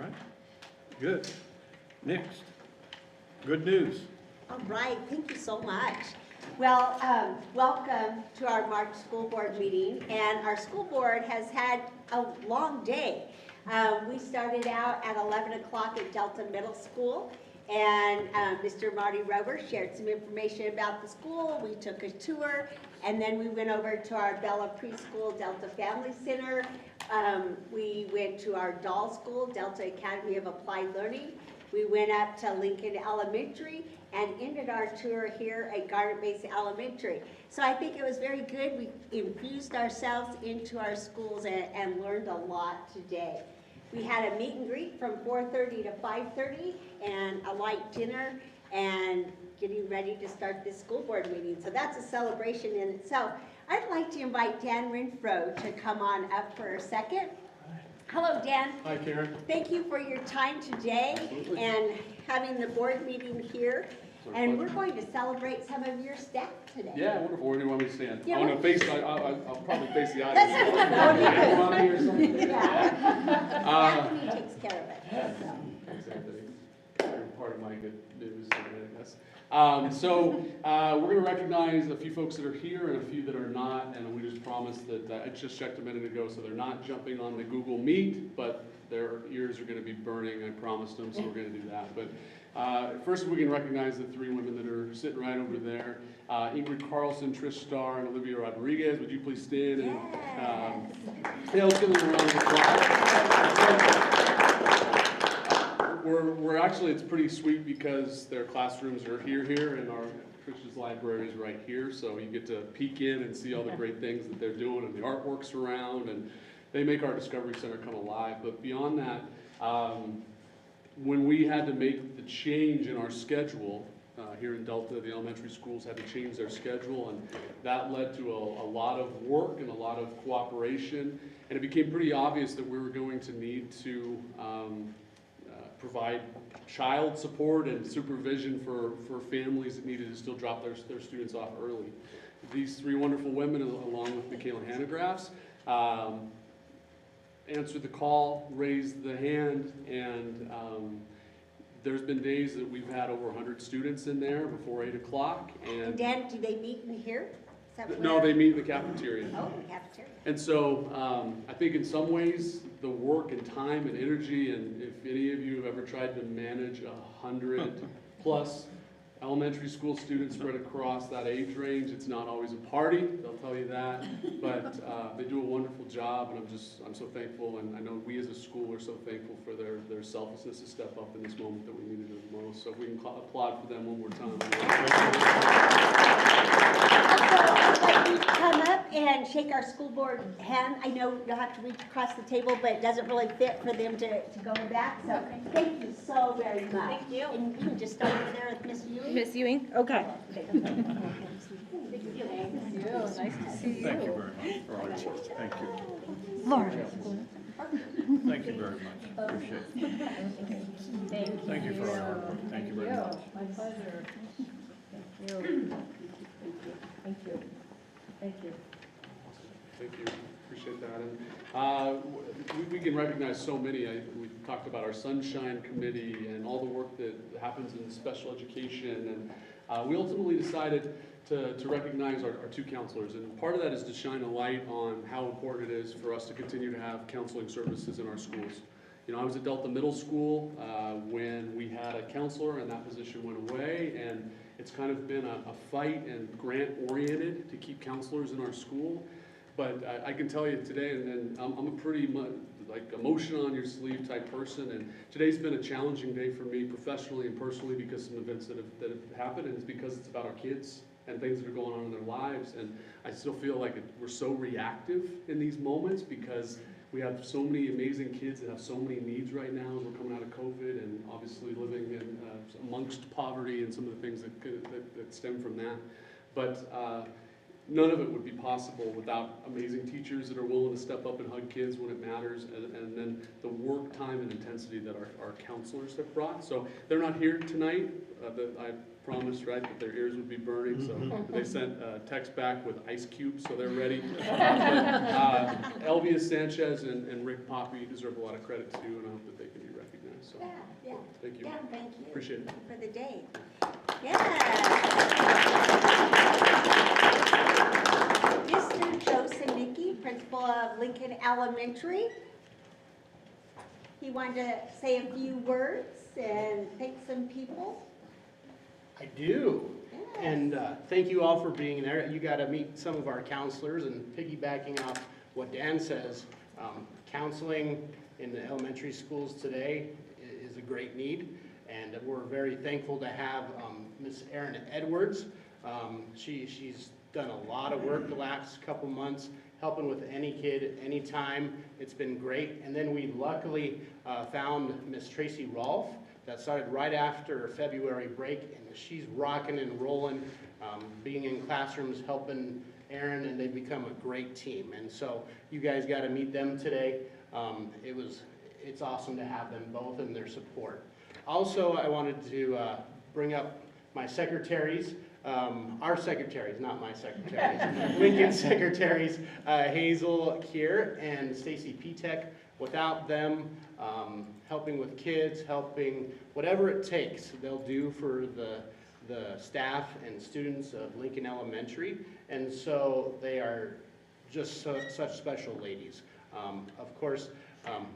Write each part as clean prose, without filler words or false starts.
right, good. Next, good news. All right, thank you so much. Well, welcome to our March school board meeting, and our school board has had a long day. We started out at 11 o'clock at Delta Middle School, and Mr. Marty Rober shared some information about the school. We took a tour, and then we went over to our Bella Preschool Delta Family Center. We went to our doll school, Delta Academy of Applied Learning. We went up to Lincoln Elementary and ended our tour here at Garnet Mesa Elementary. So I think it was very good. We infused ourselves into our schools and learned a lot today. We had a meet and greet from 4:30 to 5:30 and a light dinner and getting ready to start this school board meeting. So that's a celebration in itself. I'd like to invite Dan Renfro to come on up for a second. Hello, Dan. Hi, Karen. Thank you for your time today. Absolutely. And having the board meeting here. It's our And we're pleasure. going to celebrate some of your staff today. Yeah, wonderful. Where do you want me to stand? Yeah, I want to face. I'll probably face the audience. That would be good. Want me or something? Anthony takes care of it. Thanks, Anthony. You're part of my good news, I guess. We're going to recognize a few folks that are here and a few that are not, and we just promised that I just checked a minute ago, so they're not jumping on the Google Meet, but their ears are going to be burning. I promised them, so we're going to do that. But first, we can recognize the three women that are sitting right over there: Ingrid Carlson, Trish Starr, and Olivia Rodriguez. Would you please stand? And, yeah, let's give them a round of applause. We're actually, it's pretty sweet because their classrooms are here, and our Trish's library is right here, so you get to peek in and see all the great things that they're doing, and the artwork's around, and they make our Discovery Center come alive. But beyond that, when we had to make the change in our schedule, here in Delta, the elementary schools had to change their schedule, and that led to a lot of work and a lot of cooperation, and it became pretty obvious that we were going to need to provide child support and supervision for families that needed to still drop their students off early. These three wonderful women, along with Michaela Hanegraaffs, answered the call, raised the hand, and there's been days that we've had over 100 students in there before 8 o'clock. And Dan, do they meet in here? No, they meet in the cafeteria. Oh, in the cafeteria. And so I think in some ways the work and time and energy, and if any of you have ever tried to manage 100 plus elementary school students spread across that age range, it's not always a party, they'll tell you that, but they do a wonderful job, and I'm so thankful, and I know we as a school are so thankful for their selflessness to step up in this moment that we needed it the most. So if we can applaud for them one more time. Let you come up and shake our school board hand. I know you'll have to reach across the table, but it doesn't really fit for them to go back. So thank you so very much. Thank you. And you can just start over there with Miss Ewing. Miss Ewing? Okay. Thank you. Nice to see you. Thank you very much for all your work. Thank you. Laura. Thank you very much. Appreciate it. Thank you for all your hard work. Thank you very much. My pleasure. Thank you. Thank you. Thank you. Thank you, appreciate that. And we can recognize so many. We talked about our Sunshine Committee and all the work that happens in special education. And we ultimately decided to recognize our two counselors. And part of that is to shine a light on how important it is for us to continue to have counseling services in our schools. You know, I was at Delta Middle School when we had a counselor and that position went away. And it's kind of been a fight and grant-oriented to keep counselors in our school. But I can tell you today, and I'm a pretty like emotion on your sleeve type person, and today's been a challenging day for me professionally and personally because of some events that have happened, and it's because it's about our kids and things that are going on in their lives. And I still feel like we're so reactive in these moments because we have so many amazing kids that have so many needs right now as we're coming out of COVID and obviously living in amongst poverty and some of the things that stem from that. But none of it would be possible without amazing teachers that are willing to step up and hug kids when it matters, and then the work time and intensity that our counselors have brought. So they're not here tonight. I promised, right, that their ears would be burning, so they sent a text back with ice cubes, so they're ready. Elvia Sanchez and Rick Poppy deserve a lot of credit too, and I hope that they can be recognized, so Yeah. thank you. Yeah, thank you. Appreciate it. For the day. Yeah. Mr. Joe Sinicki, principal of Lincoln Elementary. He wanted to say a few words and thank some people. I do. Yes. And thank you all for being there. You got to meet some of our counselors, and piggybacking off what Dan says, counseling in the elementary schools today is a great need. And we're very thankful to have Miss Erin Edwards. She's done a lot of work the last couple months, helping with any kid, anytime. It's been great. And then we luckily found Miss Tracy Rolfe. That started right after February break, and she's rocking and rolling, being in classrooms, helping Erin, and they've become a great team. And so you guys got to meet them today. It's awesome to have them both and their support. Also, I wanted to bring up my secretaries, our secretaries, not my secretaries, Lincoln secretaries, Hazel Kier and Stacy Pitek. Without them helping with kids, helping whatever it takes, they'll do for the staff and students of Lincoln Elementary. And so they are just such special ladies. Of course,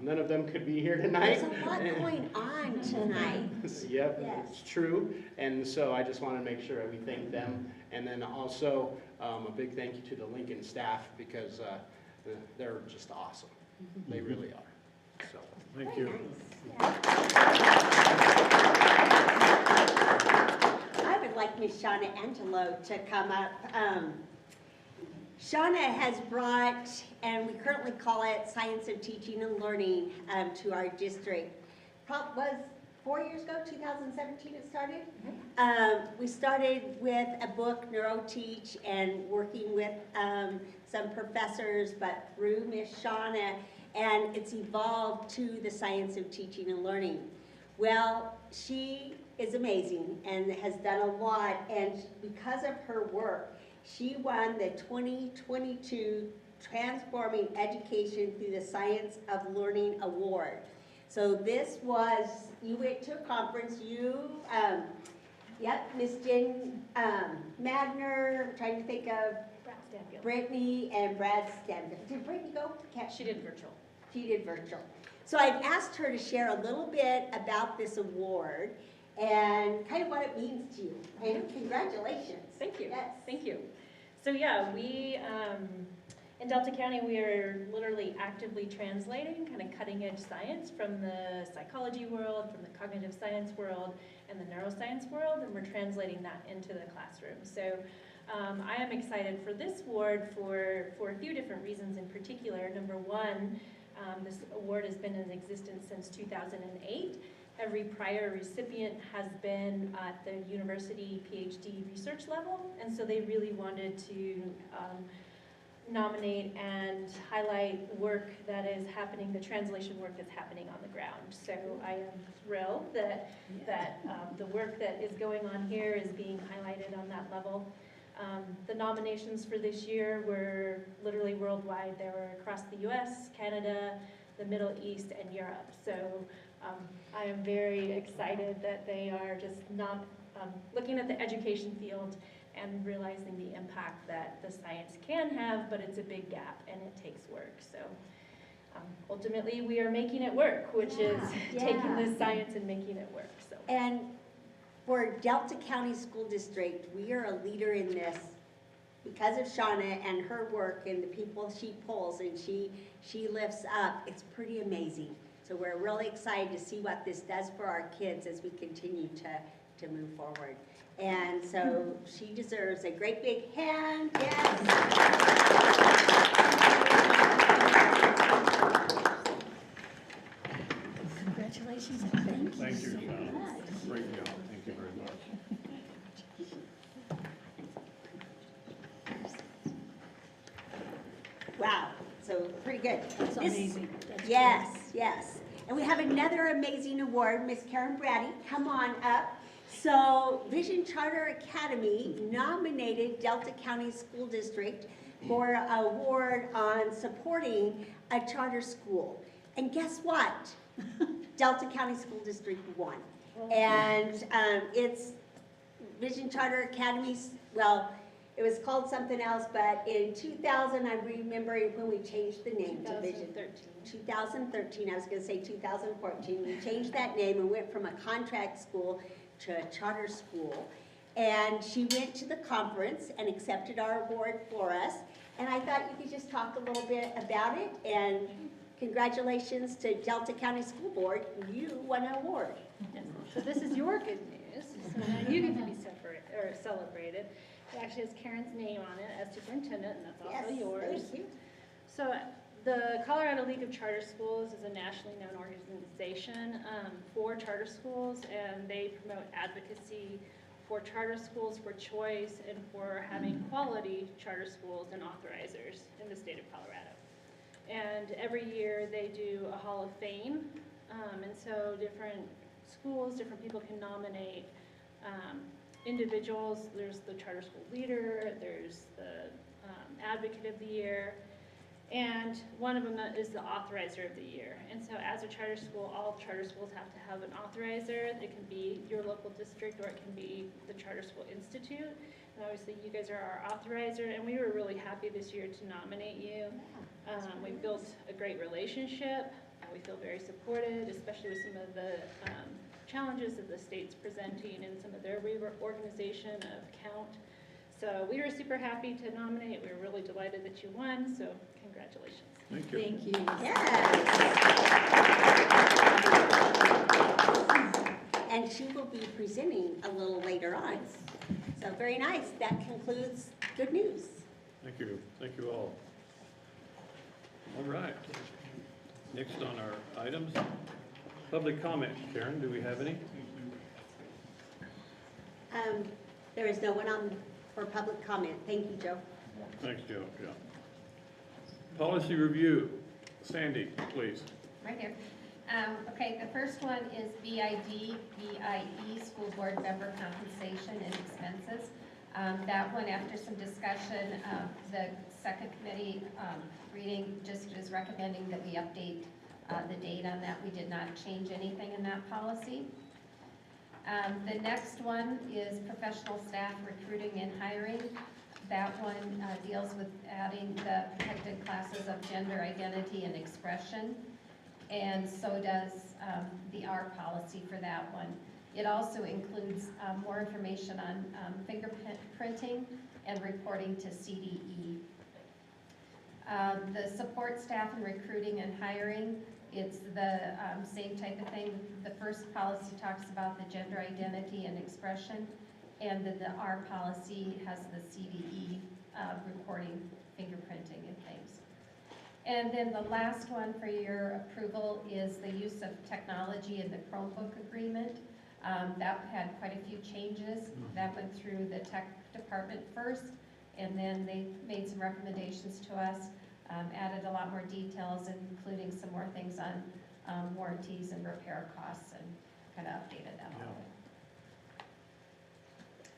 none of them could be here tonight. There's a lot going on tonight. Yep, Yes. it's true. And so I just want to make sure we thank them. And then also a big thank you to the Lincoln staff, because they're just awesome. They really are. So. Thank you. Nice. I would like Miss Shauna Angelo to come up. Shauna has brought, and we currently call it Science of Teaching and Learning, to our district. Was 4 years ago, 2017 it started? We started with a book, NeuroTeach, and working with some professors, but through Miss Shauna, and it's evolved to the Science of Teaching and Learning. Well, she is amazing and has done a lot, and because of her work, she won the 2022 Transforming Education Through the Science of Learning Award. So this was, you went to a conference, Miss Jen Magner, I'm trying to think of Brittany and Brad Stanfield. Did Brittany go? She did virtual. She did virtual. So I've asked her to share a little bit about this award and kind of what it means to you. And congratulations. Thank you. Yes. Thank you. So yeah, we, in Delta County, we are literally actively translating kind of cutting edge science from the psychology world, from the cognitive science world, and the neuroscience world, and we're translating that into the classroom. So I am excited for this award for a few different reasons in particular. Number one, this award has been in existence since 2008. Every prior recipient has been at the university PhD research level, and so they really wanted to nominate and highlight work that is happening, the translation work that's happening on the ground. So I am thrilled that the work that is going on here is being highlighted on that level. The nominations for this year were literally worldwide. They were across the US, Canada, the Middle East, and Europe. So I am very excited that they are just not looking at the education field and realizing the impact that the science can have, but it's a big gap and it takes work. So ultimately we are making it work, which is taking this science and making it work. So. And for Delta County School District, we are a leader in this because of Shauna and her work and the people she pulls and she lifts up. It's pretty amazing. So we're really excited to see what this does for our kids as we continue to move forward. And so she deserves a great big hand. Yes. Congratulations and thank you. Thank you, so Shauna. much. Great job. Thank you very much. Wow, so pretty good. That's This- amazing. That's Yes, yes. And we have another amazing award, Miss Karen Brady. Come on up. So Vision Charter Academy nominated Delta County School District for an award on supporting a charter school. And guess what? Delta County School District won. And it's Vision Charter Academies, well, it was called something else, but in 2000, I'm remembering when we changed the name to Vision. 2013, I was gonna say 2014, we changed that name and went from a contract school to a charter school. And she went to the conference and accepted our award for us. And I thought you could just talk a little bit about it, and congratulations to Delta County School Board, you won an award. Yes. So this is your good news, so now you get to be celebrated. It actually has Karen's name on it as superintendent, and that's also Yes, yours. thank you. So the Colorado League of Charter Schools is a nationally known organization for charter schools, and they promote advocacy for charter schools, for choice, and for having quality charter schools and authorizers in the state of Colorado. And every year they do a Hall of Fame, and so different schools, different people can nominate individuals. There's the charter school leader, there's the advocate of the year, and one of them is the authorizer of the year. And so as a charter school, all charter schools have to have an authorizer. It can be your local district, or it can be the Charter School Institute. And obviously you guys are our authorizer, and we were really happy this year to nominate you. We've built a great relationship. We feel very supported, especially with some of the challenges that the state's presenting and some of their reorganization of count. So we were super happy to nominate. We were really delighted that you won, so congratulations. Thank you. Thank you. Yes. And she will be presenting a little later on. So very nice. That concludes good news. Thank you. Thank you all. All right. Next on our items, public comment. Karen, do we have any? There is no one on for public comment. Thank you, Joe. Thanks, Joe. Yeah. Policy review. Sandy, please. Right here. Okay, the first one is BID, BIE, School Board Member Compensation and Expenses. That one, after some discussion, the second committee reading just is recommending that we update the date on that. We did not change anything in that policy. The next one is professional staff recruiting and hiring. That one deals with adding the protected classes of gender identity and expression, and so does the R policy for that one. It also includes more information on fingerprinting and reporting to CDE. The support staff and recruiting and hiring, it's the same type of thing. The first policy talks about the gender identity and expression, and then the R policy has the CDE reporting, fingerprinting and things. And then the last one for your approval is the use of technology in the Chromebook agreement. That had quite a few changes. That went through the tech department first, and then they made some recommendations to us, added a lot more details, including some more things on warranties and repair costs, and kind of updated that all.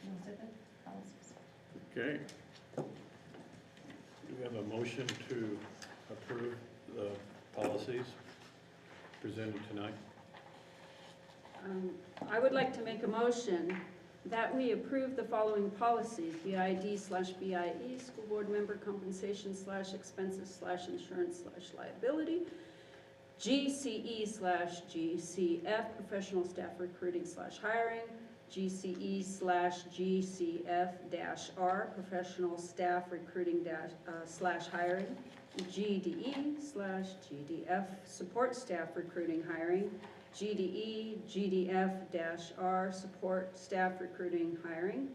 Those are the policies. Okay. Do we have a motion to approve the policies presented tonight? I would like to make a motion that we approve the following policies: BID/BIE, school board member compensation/expenses/insurance/liability, GCE/GCF, professional staff recruiting/hiring, GCE/GCF-R, professional staff recruiting/hiring, GDE/GDF, support staff recruiting hiring, GDE, GDF-R, support staff recruiting hiring,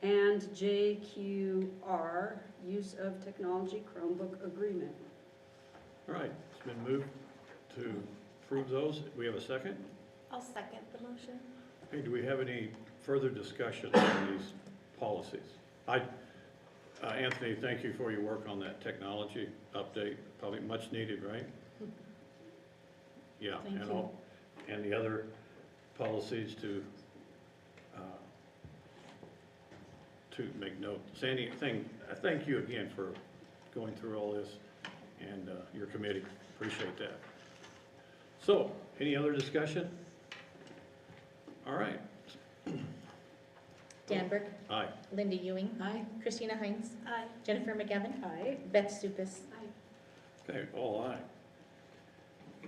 and JQR, use of technology Chromebook agreement. All right, it's been moved to approve those. We have a second? I'll second the motion. Okay, do we have any further discussion on these policies? Anthony, thank you for your work on that technology update, probably much needed, right? Yeah, Thank and you. all, and the other policies to to make note. Sandy, I thank you again for going through all this and your committee. Appreciate that. So, any other discussion? All right. Dan Burke, Aye. Linda Ewing, Aye. Christina Hines, Aye. Jennifer McGavin, Aye. Beth Stupas. Okay, all aye.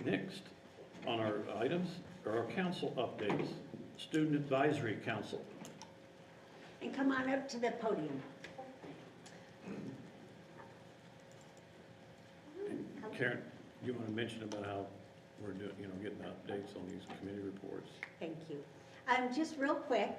Next on our items are our council updates. Student Advisory Council. And come on up to the podium. Karen, you want to mention about how we're doing, getting updates on these committee reports? Thank you. Just real quick,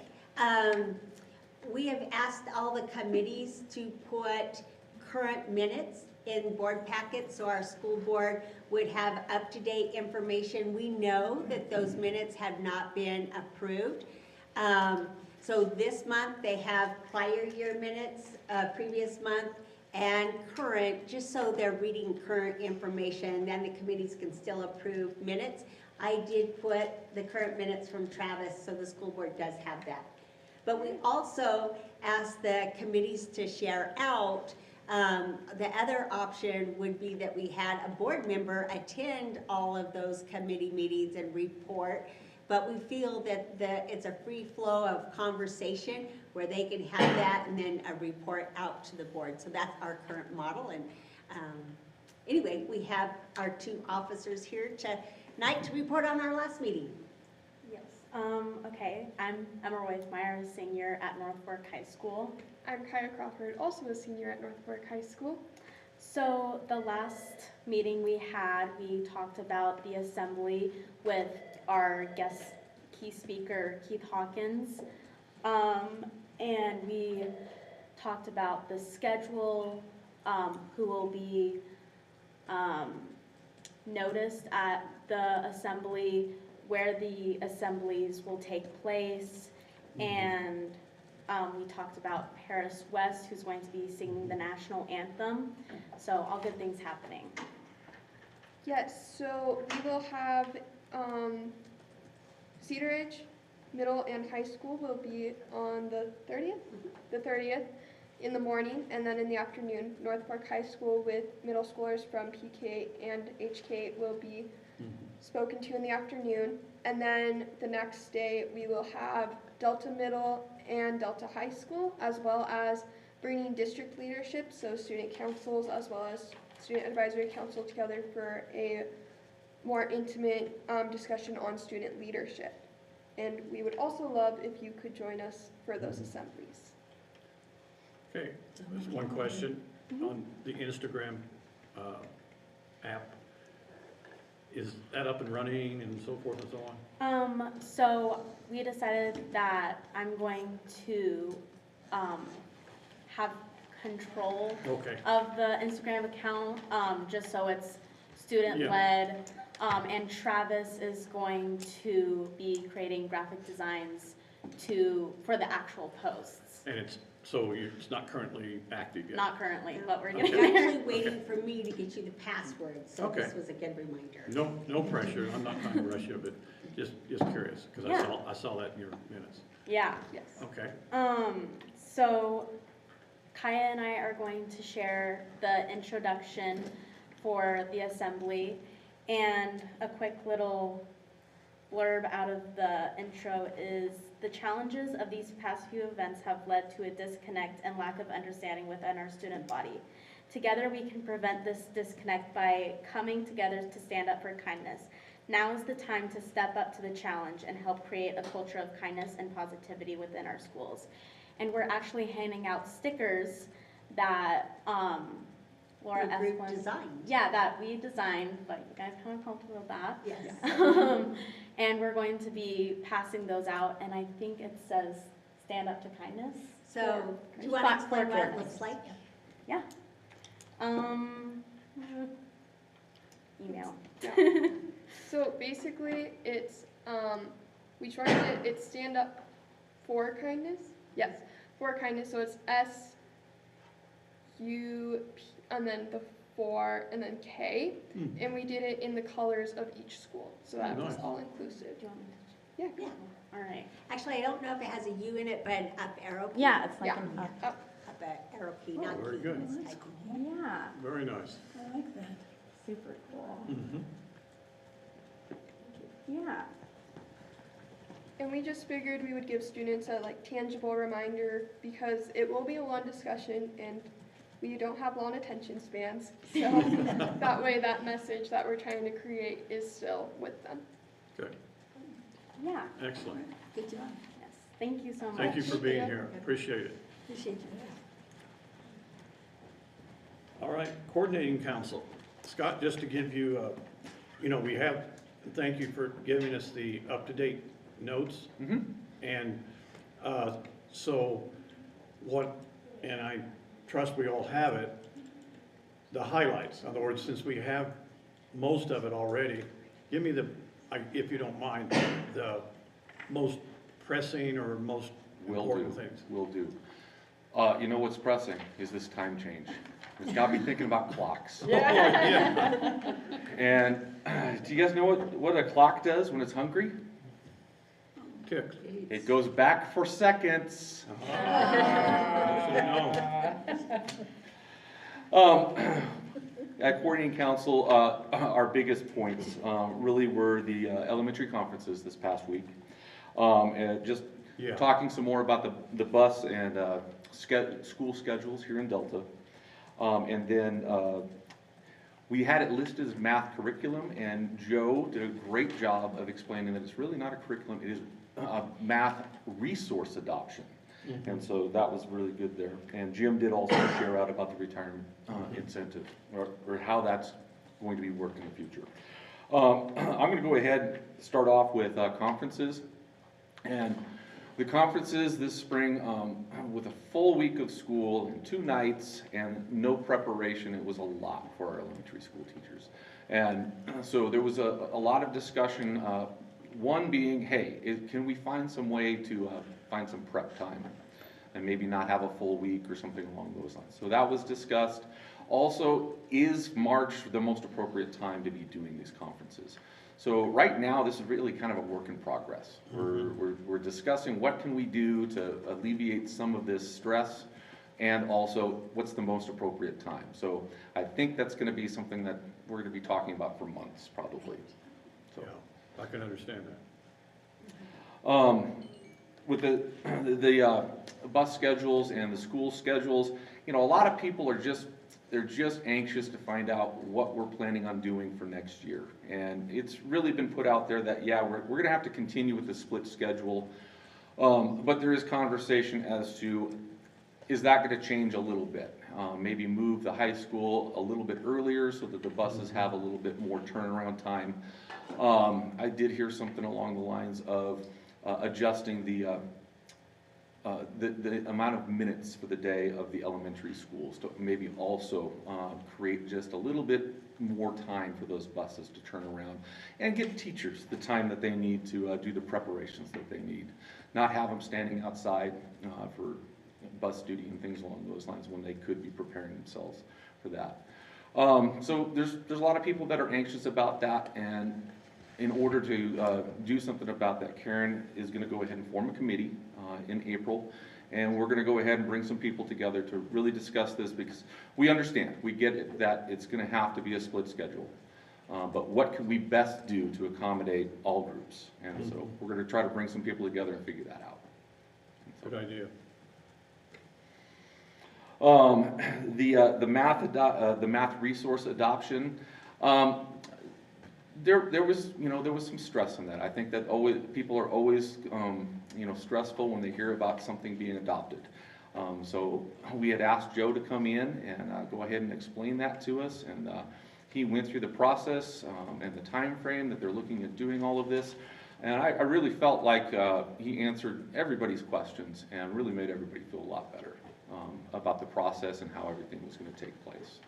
we have asked all the committees to put current minutes in board packets, so our school board would have up-to-date information. We know that those minutes have not been approved. So this month, they have prior year minutes, previous month, and current, just so they're reading current information, then the committees can still approve minutes. I did put the current minutes from Travis, so the school board does have that. But we also asked the committees to share out. The other option would be that we had a board member attend all of those committee meetings and report, but we feel that it's a free flow of conversation where they can have that and then a report out to the board. So that's our current model. And anyway, we have our two officers here tonight to report on our last meeting. Yes. Okay, I'm Emma Roythmeyer, a senior at North Fork High School. I'm Kaya Crawford, also a senior at North Fork High School. So the last meeting we had, we talked about the assembly with our guest key speaker, Keith Hawkins. And we talked about the schedule, who will be noticed at the assembly, where the assemblies will take place, and we talked about Paris West, who's going to be singing the national anthem. So all good things happening. Yes, so we will have Cedar Ridge Middle and High School will be on the 30th in the morning, and then in the afternoon, North Fork High School with middle schoolers from PK and HK will be spoken to in the afternoon. And then the next day, we will have Delta Middle and Delta High School, as well as bringing district leadership, so student councils, as well as student advisory council together for a more intimate discussion on student leadership. And we would also love if you could join us for those assemblies. Okay, there's one question on the Instagram app. Is that up and running and so forth and so on? So we decided that I'm going to have control Okay, of the Instagram account, just so it's student-led. And Travis is going to be creating graphic designs for the actual posts. and it's not currently active yet? Not currently, but we're We're getting there. actually waiting for me to get you the password, so Okay. this was a good reminder. No pressure, I'm not trying to rush you, but just curious, because Yeah. I saw that in your minutes. Yeah. Yes. Okay, So Kaya and I are going to share the introduction for the assembly, and a quick little blurb out of the intro is: the challenges of these past few events have led to a disconnect and lack of understanding within our student body. Together we can prevent this disconnect by coming together to stand up for kindness. Now is the time to step up to the challenge and help create a culture of kindness and positivity within our schools. And we're actually handing out stickers that Laura The group Esplin, design. yeah, that we designed, but you guys kind of comfortable with that. Yes. And we're going to be passing those out, and I think it says "Stand up to kindness." So, do you want to explain what it looks like? Yeah. Email. So basically, it's we shortened it. It's Stand Up for Kindness. Yes, for kindness. So it's SUP and then the 4 and then K, and we did it in the colors of each school. So that was Nice. all inclusive. Do you want me Yeah. Yeah. All right. Actually, I don't know if it has a U in it, but an up arrow key. Yeah, it's like Yeah. an up. Up. Up a arrow key, Oh, not very key. good. it's That's typing. cool. Yeah, Very nice. I like that. super cool. Mhm. Yeah. And we just figured we would give students a tangible reminder because it will be a long discussion and we don't have long attention spans. So that way that message that we're trying to create is still with them. Good, Yeah, excellent. Good job. yes. Thank you so much. Thank you for being here, appreciate it. Appreciate you. All right, coordinating council. Scott, just to give you, we have, thank you for giving us the up-to-date notes. Mm-hmm. And so what, and I trust we all have it, the highlights. In other words, since we have most of it already, give me if you don't mind, the most pressing or most important things. Will do. You know what's pressing is this time change. It's got me thinking about clocks. Yeah. And do you guys know what a clock does when it's hungry? Tick. It goes back for seconds. At coordinating council, our biggest points really were the elementary conferences this past week. And just talking some more about the bus and school schedules here in Delta. And then we had it listed as math curriculum, and Joe did a great job of explaining that it's really not a curriculum, it is a math resource adoption. Mm-hmm. And so that was really good there. And Jim did also share out about the retirement incentive, or how that's going to be worked in the future. I'm going to go ahead and start off with conferences. And the conferences this spring, with a full week of school and 2 nights and no preparation, it was a lot for our elementary school teachers. And so there was a lot of discussion, one being, hey, can we find some way to find some prep time and maybe not have a full week or something along those lines. So that was discussed. Also, is March the most appropriate time to be doing these conferences? So right now, this is really kind of a work in progress. We're discussing what can we do to alleviate some of this stress, and also what's the most appropriate time. So I think that's going to be something that we're going to be talking about for months, probably. So. Yeah, I can understand that. With the bus schedules and the school schedules, a lot of people are they're just anxious to find out what we're planning on doing for next year. And it's really been put out there that, yeah, we're going to have to continue with the split schedule. But there is conversation as to, is that going to change a little bit? Maybe move the high school a little bit earlier so that the buses have a little bit more turnaround time. I did hear something along the lines of adjusting the amount of minutes for the day of the elementary schools to maybe also create just a little bit more time for those buses to turn around and give teachers the time that they need to do the preparations that they need. Not have them standing outside for bus duty and things along those lines when they could be preparing themselves for that. So there's a lot of people that are anxious about that, and in order to do something about that, Karen is going to go ahead and form a committee in April, and we're going to go ahead and bring some people together to really discuss this, because we understand, we get it, that it's going to have to be a split schedule. But what can we best do to accommodate all groups? And so we're going to try to bring some people together and figure that out. Good idea. The math resource adoption. There was some stress in that. I think that people are always stressful when they hear about something being adopted. So we had asked Joe to come in and go ahead and explain that to us, and he went through the process and the time frame that they're looking at doing all of this. And I really felt like he answered everybody's questions and really made everybody feel a lot better about the process and how everything was going to take place.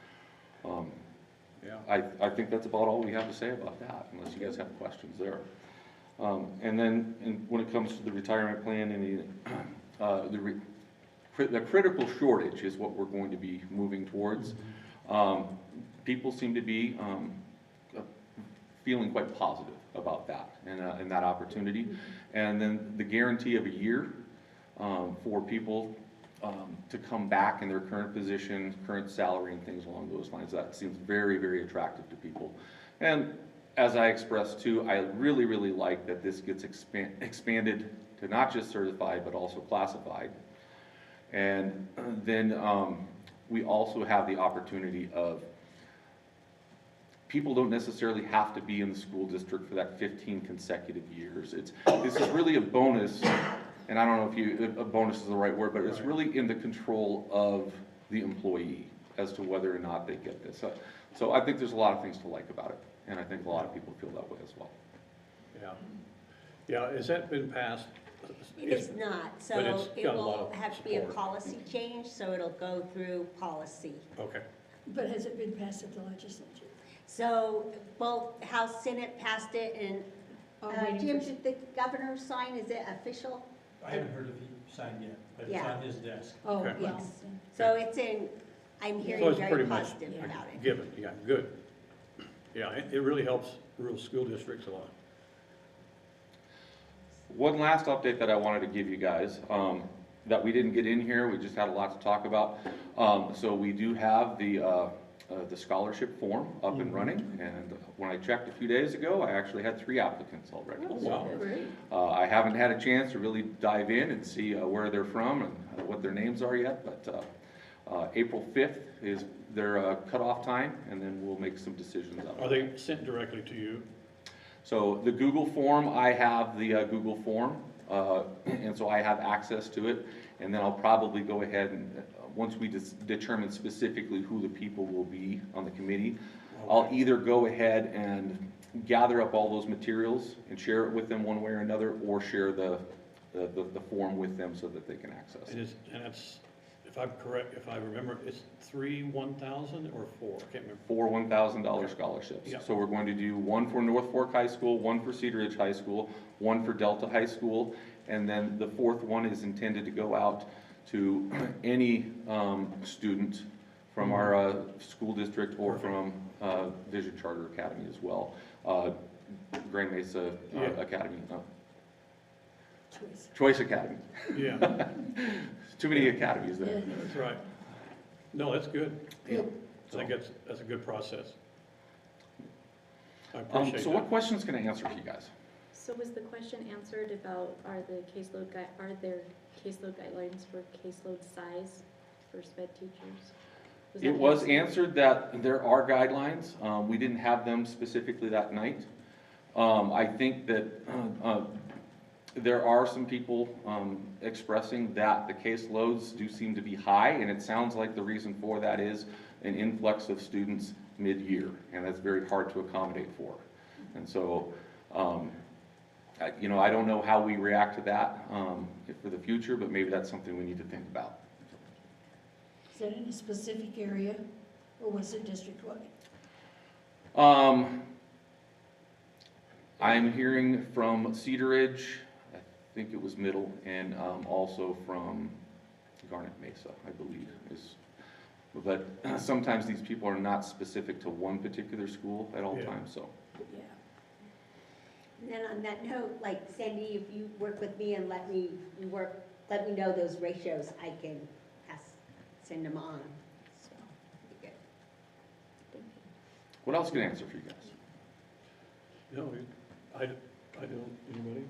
Yeah. I think that's about all we have to say about that, unless you guys have questions there. And then when it comes to the retirement plan and the critical shortage is what we're going to be moving towards. People seem to be feeling quite positive about that. And in that opportunity. And then the guarantee of a year for people to come back in their current position, current salary, and things along those lines. That seems very, very attractive to people. And as I expressed too, I really, really like that this gets expanded to not just certified, but also classified. And then we also have the opportunity of people don't necessarily have to be in the school district for that 15 consecutive years. This is really a bonus, and I don't know if a bonus is the right word, but it's really in the control of the employee as to whether or not they get this. So I think there's a lot of things to like about it, and I think a lot of people feel that way as well. Yeah. Yeah, has that been passed? It is not, so But it's it got a lot will of have to be a support. policy change, so it'll go through policy. Okay. But has it been passed at the legislature? So both House, Senate passed it, and Jim, did the governor sign, is it official? I haven't heard of the sign yet, but it's Yeah. on his desk. Oh, Okay. well, Yes. So it's in, I'm So hearing it's very pretty much positive about it. given, yeah, good. Yeah, it really helps rural school districts a lot. One last update that I wanted to give you guys, that we didn't get in here, we just had a lot to talk about. So we do have the scholarship form up and running, and when I checked a few days ago, I actually had 3 applicants already. Wow. great. I haven't had a chance to really dive in and see where they're from and what their names are yet, but April 5th is their cutoff time, and then we'll make some decisions out Are of it. they sent directly to you? So the Google form, I have the Google form, and so I have access to it, and then I'll probably go ahead and, once we determine specifically who the people will be on the committee, I'll either go ahead and gather up all those materials and share it with them one way or another, or share the form with them so that they can access it. And it's, if I'm correct, if I remember, it's 3 1,000 or 4? I can't remember. 4 $1,000 scholarships. Yeah. So we're going to do one for North Fork High School, one for Cedar Ridge High School, one for Delta High School, and then the 4th one is intended to go out to any student from our school district or from Vision Charter Academy as well. Grand Mesa Academy, Choice Academy. Yeah, Too many academies there. that's right. No, that's good. Yeah. I think that's a good process. I appreciate So what that. questions can I answer for you guys? So was the question answered about are there caseload guidelines for caseload size for sped teachers? It was answered that there are guidelines. We didn't have them specifically that night. I think that there are some people expressing that the caseloads do seem to be high, and it sounds like the reason for that is an influx of students mid-year, and that's very hard to accommodate for. And so, I don't know how we react to that for the future, but maybe that's something we need to think about. Is that in a specific area, or was it district-wide? I'm hearing from Cedar Ridge, I think it was Middle, and also from Garnet Mesa, I believe. But sometimes these people are not specific to one particular school at all times, so. Yeah. And then on that note, like Sandy, if you work with me and let me know those ratios, I can send them on. So, be good. What else can I answer for you guys? No, I don't, anybody?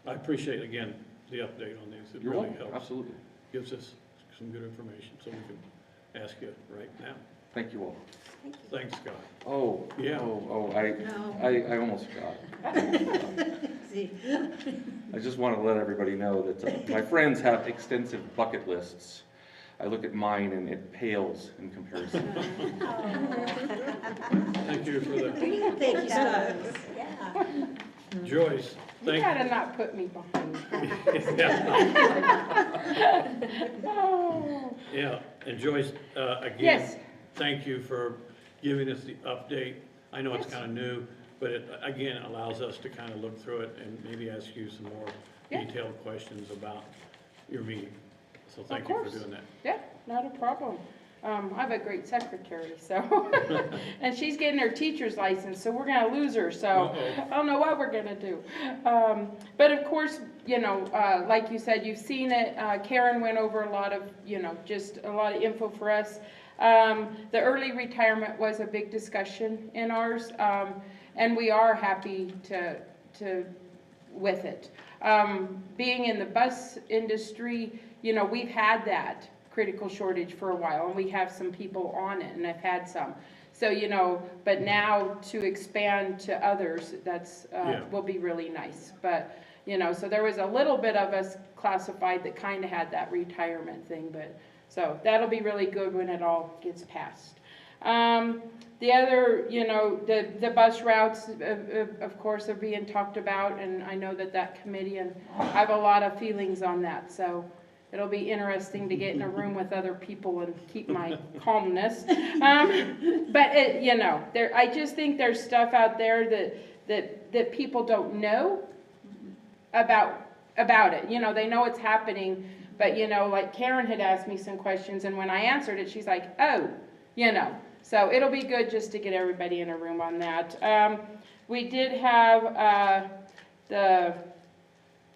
I appreciate, again, the update on these. It You're really welcome, helps. absolutely. Gives us some good information, so we can ask you right now. Thank you all. Thank you. Thanks, Scott. Oh, Yeah. I almost forgot. See, I just want to let everybody know that my friends have extensive bucket lists. I look at mine and it pales in comparison. Thank you for that. thank you, Scott. Yeah. Joyce, You thank gotta not put me behind. Yeah, and Joyce, again, Yes. thank you for giving us the update. I know it's kind of new, but it, again, allows us to kind of look through it and maybe ask you some more Yeah. detailed questions about your meeting. So thank Of you for course. doing that. Yeah, not a problem. I have a great secretary, so, and she's getting her teacher's license, so we're gonna lose her, so I don't know what we're gonna do. But of course, you know, like you said, you've seen it, Karen went over a lot of, you know, just a lot of info for us. The early retirement was a big discussion in ours, and we are happy with it. Being in the bus industry, you know, we've had that critical shortage for a while, and we have some people on it, and I've had some. So, you know, but now to expand to others, that's, will be really nice. But, you know, so there was a little bit of us classified that kind of had that retirement thing, but, so that'll be really good when it all gets passed. The other, you know, the bus routes, of course, are being talked about, and I know that committee, and I have a lot of feelings on that, so it'll be interesting to get in a room with other people and keep my calmness. But you know, I just think there's stuff out there that people don't know about it. You know, they know it's happening, but you know, like Karen had asked me some questions, and when I answered it, she's like, oh, you know. So it'll be good just to get everybody in a room on that. We did have the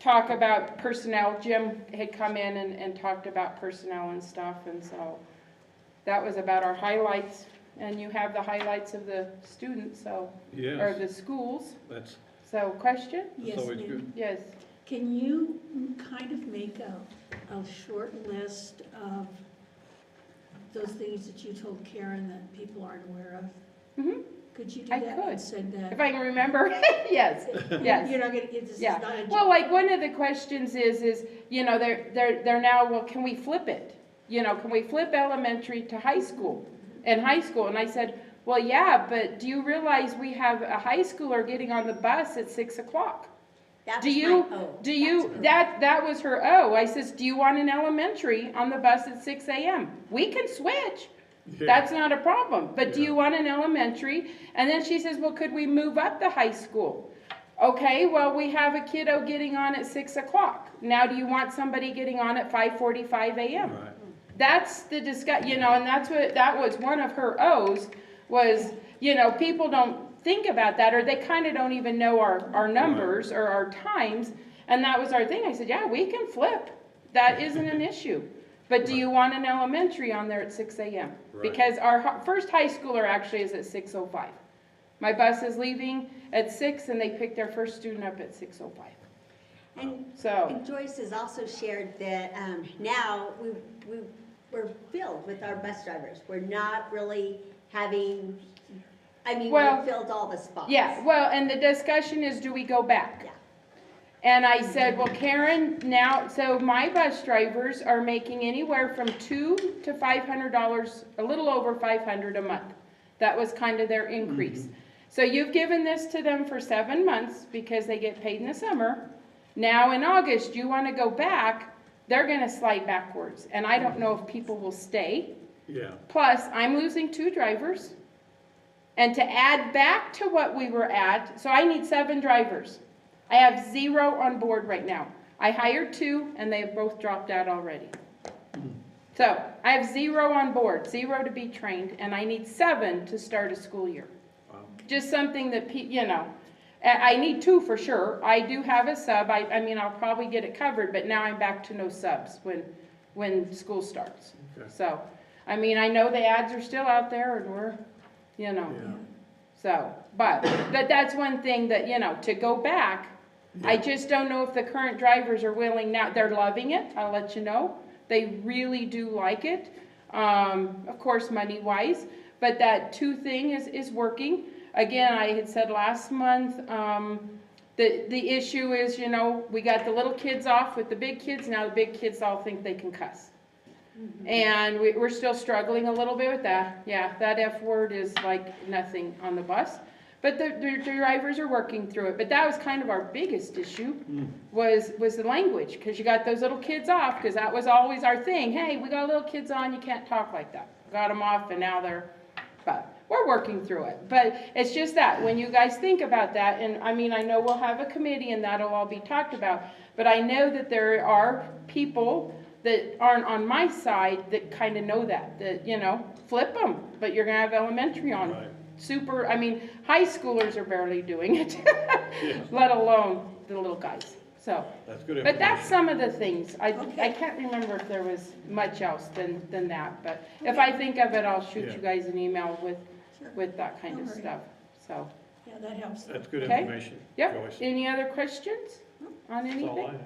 talk about personnel. Jim had come in and talked about personnel and stuff, and so that was about our highlights. And you have the highlights of the students, so, Yes. or the schools. That's So, question? Yes, always ma'am. good. Yes. Can you kind of make a short list of those things that you told Karen that people aren't aware of? Mm-hmm. Could you do I that could. and send that? If I can remember, yes, yes. You're not gonna, this is Yeah. not a. Well, like one of the questions is, you know, they're now, well, can we flip it? You know, can we flip elementary to high school? And high school, and I said, well, yeah, but do you realize we have a high schooler getting on the bus at 6 o'clock? That Do was you, my O. do you, that was her O. I says, do you want an elementary on the bus at 6 a.m.? We can switch. That's not a problem. But do you want an elementary? And then she says, well, could we move up the high school? Okay, well, we have a kiddo getting on at 6 o'clock. Now, do you want somebody getting on at 5:45 a.m.? Right. That's the you know, and that was one of her O's was, you know, people don't think about that, or they kind of don't even know our numbers or our times. And that was our thing. I said, yeah, we can flip. That isn't an issue. But do you want an elementary on there at 6 a.m.? Right. Because our first high schooler actually is at 6:05. My bus is leaving at 6, and they pick their first student up at 6:05. And Joyce has also shared that now we're filled with our bus drivers. We're not really having, we've filled all the spots. Yeah, well, and the discussion is, do we go back? Yeah. And I said, well, Karen, now, so my bus drivers are making anywhere from $200 to $500, a little over $500 a month. That was kind of their increase. Mm-hmm. So you've given this to them for 7 months because they get paid in the summer. Now in August, you want to go back, they're going to slide backwards. And I don't know if people will stay. Yeah. Plus, I'm losing 2 drivers. And to add back to what we were at, so I need 7 drivers. I have 0 on board right now. I hired 2, and they've both dropped out already. So I have 0 on board, 0 to be trained, and I need 7 to start a school year. Wow. Just something that, you know, I need 2 for sure. I do have a sub. I mean, I'll probably get it covered, but now I'm back to no subs when school starts. Okay. So, I mean, I know the ads are still out there, and we're, you know. Yeah. So, but that's one thing that, you know, to go back, Yeah. I just don't know if the current drivers are willing now. They're loving it, I'll let you know. They really do like it, of course, money-wise. But that 2 thing is working. Again, I had said last month, the issue is, you know, we got the little kids off with the big kids. Now the big kids all think they can cuss. Mm-hmm. And we're still struggling a little bit with that. Yeah, that F word is like nothing on the bus. But the drivers are working through it. But that was kind of our biggest issue, was the language. Because you got those little kids off, because that was always our thing. Hey, we got little kids on, you can't talk like that. Got them off, and now but we're working through it. But it's just that, when you guys think about that, and I mean, I know we'll have a committee, and that'll all be talked about. But I know that there are people that aren't on my side that kind of know that, you know, flip them, but you're gonna have elementary on. Right. Super, I mean, high schoolers are barely doing it, Yeah. let alone the little guys, so. That's good But that's information. some of the things. I Okay. can't remember if there was much else than that, but if I think of it, I'll shoot Yeah. you guys an email Sure. with that kind of All right. stuff, so. Yeah, that helps. That's good Okay. information, Yep, Joyce. any other questions on That's all I anything? have.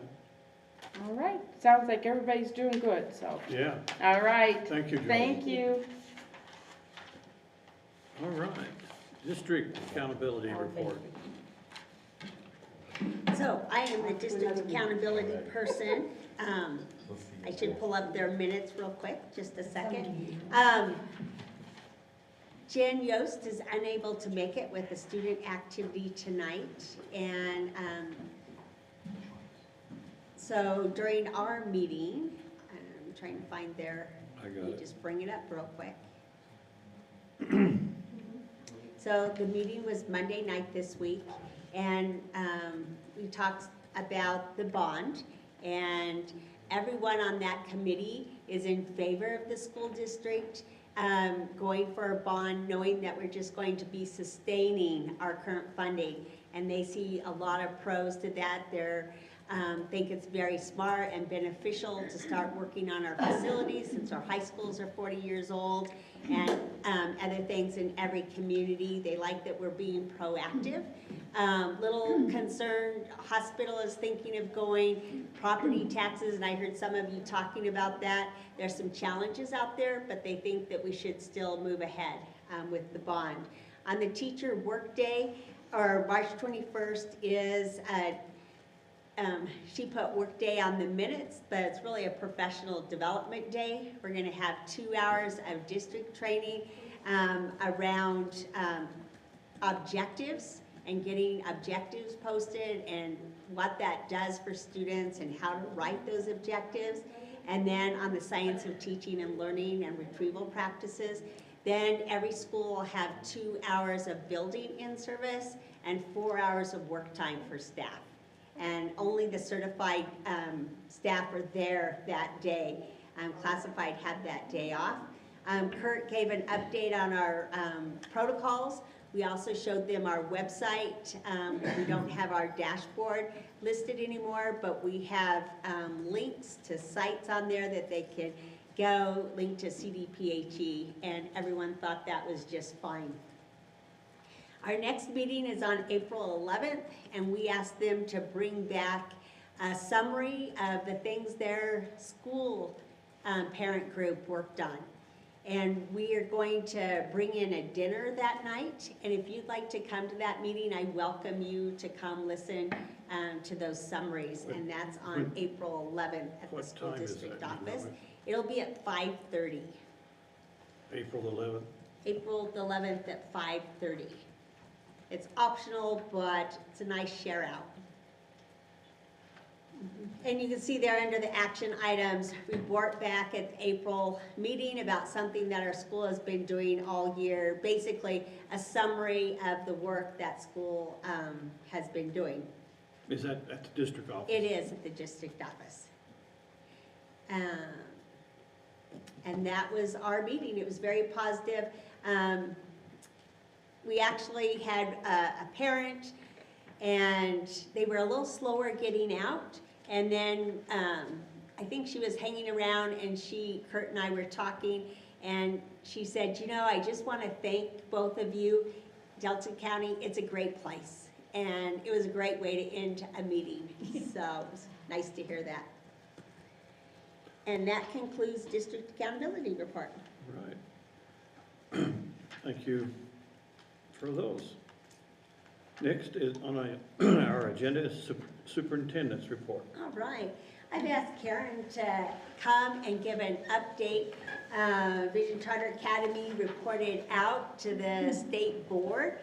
All right, sounds like everybody's doing good, so. Yeah, All right, thank you, Joyce. thank you. All right, district accountability report. So I am the district accountability person. I should pull up their minutes real quick, just a second. Jen Yost is unable to make it with a student activity tonight. And so during our meeting, I'm trying to find their, I got let me it. just bring it up real quick. So the meeting was Monday night this week, and we talked about the bond, and everyone on that committee is in favor of the school district going for a bond, knowing that we're just going to be sustaining our current funding. And they see a lot of pros to that. They're think it's very smart and beneficial to start working on our facilities since our high schools are 40 years old, and other things in every community. They like that we're being proactive. Little concerned, hospital is thinking of going, property taxes, and I heard some of you talking about that. There's some challenges out there, but they think that we should still move ahead with the bond. On the teacher workday, or March 21st is she put workday on the minutes, but it's really a professional development day. We're gonna have 2 hours of district training around objectives and getting objectives posted and what that does for students and how to write those objectives. And then on the science of teaching and learning and retrieval practices. Then every school will have 2 hours of building in service and 4 hours of work time for staff. And only the certified staff are there that day. Classified had that day off. Kurt gave an update on our protocols. We also showed them our website. We don't have our dashboard listed anymore, but we have links to sites on there that they can go, link to CDPHE, and everyone thought that was just fine. Our next meeting is on April 11th, and we asked them to bring back a summary of the things their school parent group worked on. And we are going to bring in a dinner that night, and if you'd like to come to that meeting, I welcome you to come listen to those summaries, and that's on April 11th at the What school time is district that, you know? office. It'll be at 5:30. April 11th. April the 11th at 5:30. It's optional, but it's a nice share out. And you can see there under the action items, report back at the April meeting about something that our school has been doing all year. Basically, a summary of the work that school has been doing. Is that at the district office? It is at the district office. And that was our meeting. It was very positive. We actually had a parent, and they were a little slower getting out. And then I think she was hanging around, and Kurt and I were talking, and she said, you know, I just want to thank both of you. Delta County, it's a great place. And it was a great way to end a meeting. So it was nice to hear that. And that concludes District Accountability Report. Right. Thank you for those. Next is on our agenda is superintendent's report. All right. I've asked Karen to come and give an update. Vision Charter Academy reported out to the state board.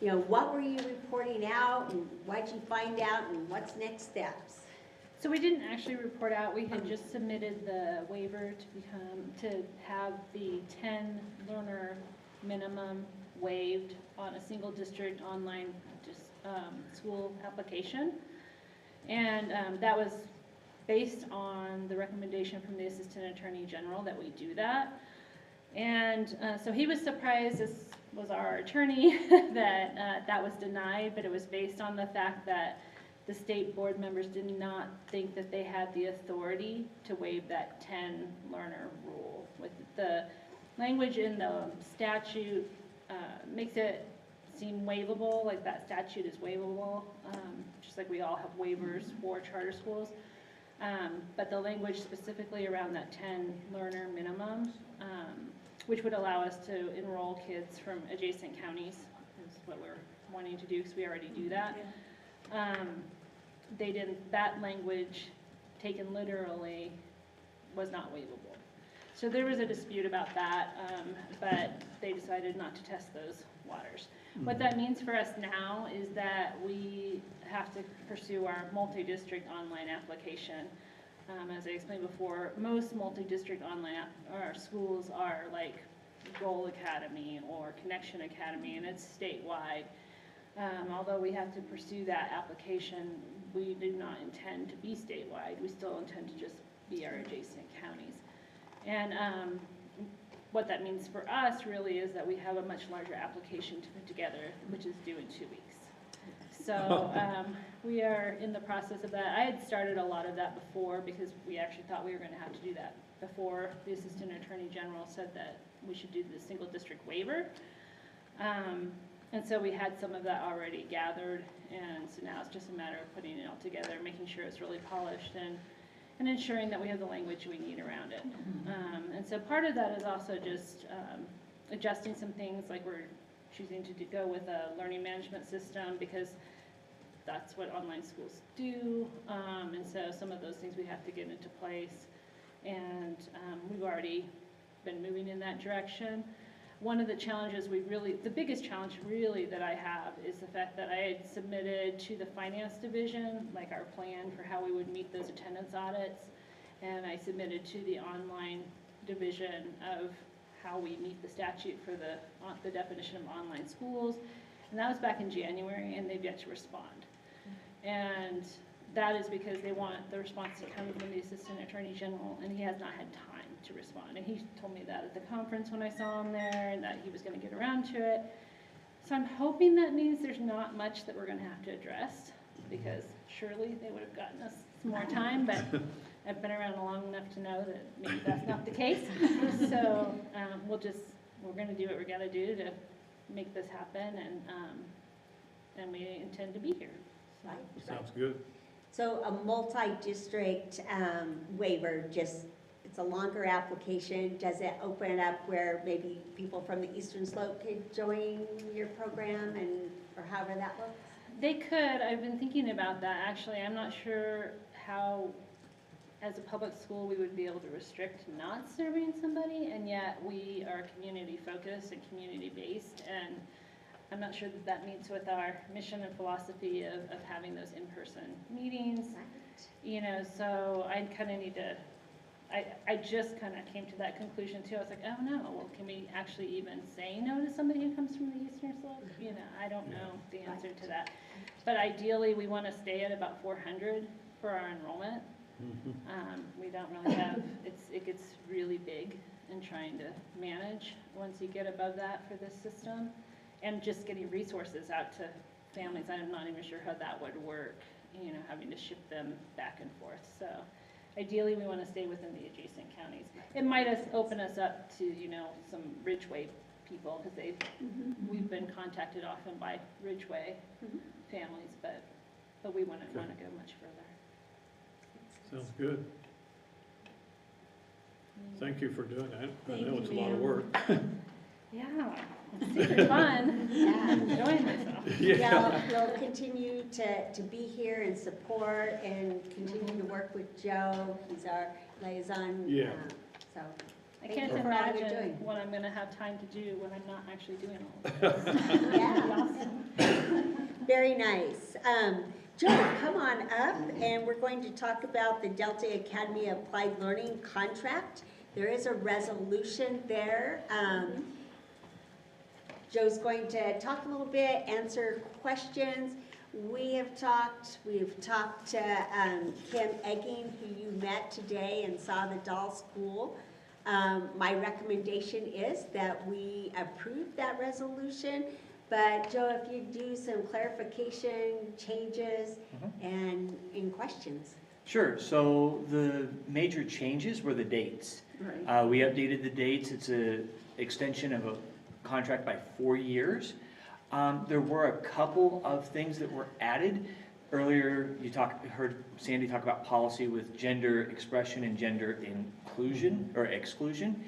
You know, what were you reporting out, and what did you find out, and what's next steps? So we didn't actually report out, we had just submitted the waiver to have the 10 learner minimum waived on a single district online school application. And that was based on the recommendation from the Assistant Attorney General that we do that. And so he was surprised, as was our attorney, that that was denied, but it was based on the fact that the state board members did not think that they had the authority to waive that 10 learner rule. With the language in the statute makes it seem waivable, like that statute is waivable, just like we all have waivers for charter schools. But the language specifically around that 10 learner minimum, which would allow us to enroll kids from adjacent counties, is what we're wanting to do, because we already do that. They didn't, that language taken literally was not waivable. So there was a dispute about that, but they decided not to test those waters. What that means for us now is that we have to pursue our multi-district online application. As I explained before, most multi-district online schools are like Goal Academy or Connection Academy, and it's statewide. Although we have to pursue that application, we do not intend to be statewide. We still intend to just be our adjacent counties. And what that means for us really is that we have a much larger application to put together, which is due in 2 weeks. So we are in the process of that. I had started a lot of that before because we actually thought we were going to have to do that before the Assistant Attorney General said that we should do the single district waiver. And so we had some of that already gathered, and so now it's just a matter of putting it all together, making sure it's really polished, and ensuring that we have the language we need around it. And so part of that is also just adjusting some things, like we're choosing to go with a learning management system because that's what online schools do. And so some of those things we have to get into place. And we've already been moving in that direction. One of the challenges the biggest challenge really that I have is the fact that I had submitted to the finance division, like our plan for how we would meet those attendance audits. And I submitted to the online division of how we meet the statute for the definition of online schools. And that was back in January, and they've yet to respond. And that is because they want the response to come from the Assistant Attorney General, and he has not had time to respond. And he told me that at the conference when I saw him there, and that he was going to get around to it. So I'm hoping that means there's not much that we're going to have to address, because surely they would have gotten us some more time, but I've been around long enough to know that maybe that's not the case. So we're going to do what we got to do to make this happen, and we intend to be here. So. Sounds good. So a multi-district waiver, it's a longer application. Does it open it up where maybe people from the Eastern Slope could join your program, or however that looks? They could. I've been thinking about that, actually. I'm not sure how, as a public school, we would be able to restrict not serving somebody, and yet we are community-focused and community-based, and I'm not sure that that meets with our mission and philosophy of having those in-person meetings. Right. So I kind of need to, I just kind of came to that conclusion too. I was like, oh no, well, can we actually even say no to somebody who comes from the Eastern Slope? I don't know the answer to that. But ideally, we want to stay at about 400 for our enrollment. We don't really have, it gets really big in trying to manage once you get above that for this system. And just getting resources out to families, I'm not even sure how that would work, having to ship them back and forth. So ideally, we want to stay within the adjacent counties. It might open us up to, some Ridgeway people, because we've been contacted often by Ridgeway families, but we want to go much further. Sounds good. Thank you for doing that. I know it's a you, lot of ma'am. work. Yeah, it's super fun. Yeah. I'm enjoying myself. Yeah. We'll continue to be here and support and continue to work with Joe. He's our liaison. Yeah. So I thank can't you for all you're imagine doing. what I'm going to have time to do when I'm not actually doing all of this. Yeah. Very nice. Joe, come on up, and we're going to talk about the Delta Academy Applied Learning contract. There is a resolution there. Joe's going to talk a little bit, answer questions. we've talked to Kim Egging, who you met today and saw the doll school. My recommendation is that we approve that resolution, but Joe, if you do some clarification, changes, and in questions. Sure, so the major changes were the dates. Right. We updated the dates, it's a extension of a contract by 4 years. There were a couple of things that were added. Earlier, heard Sandy talk about policy with gender expression and gender inclusion or exclusion.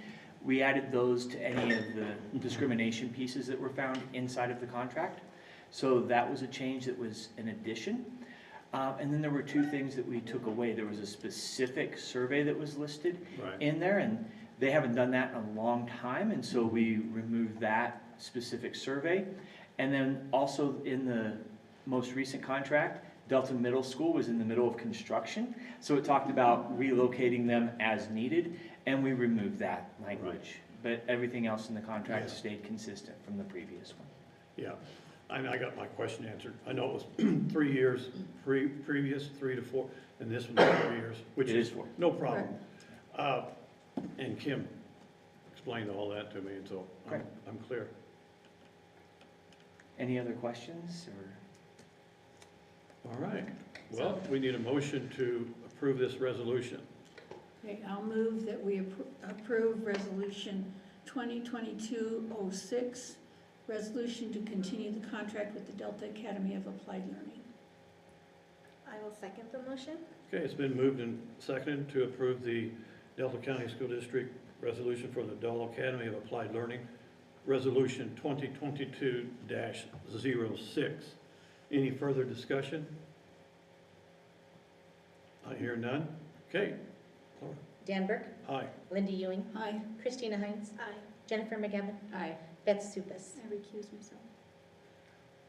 We added those to any of the discrimination pieces that were found inside of the contract. So that was a change that was an addition. And then there were two things that we took away. There was a specific survey that was listed in there, and they haven't done that in a long time, and so we removed that specific survey. And then also in the most recent contract, Delta Middle School was in the middle of construction, so it talked about relocating them as needed, and we removed that language. But everything else in the contract stayed consistent from the previous one. Yeah, I got my question answered. I know it was 3 years, previous 3 to 4, and this one's 4 years, which is 4. no problem. And Kim explained all that to me, and so I'm clear. Any other questions, or? All right, well, we need a motion to approve this resolution. Okay, I'll move that we approve Resolution 2022-06, resolution to continue the contract with the Delta Academy of Applied Learning. I will second the motion. Okay, it's been moved and seconded to approve the Delta County School District resolution for the Delta Academy of Applied Learning, Resolution 2022-06. Any further discussion? I hear none. Okay. Laura. Dan Burke. Aye. Linda Ewing. Aye. Christina Hines. Aye. Jennifer McGavin. Aye. Beth Supis. I recuse myself.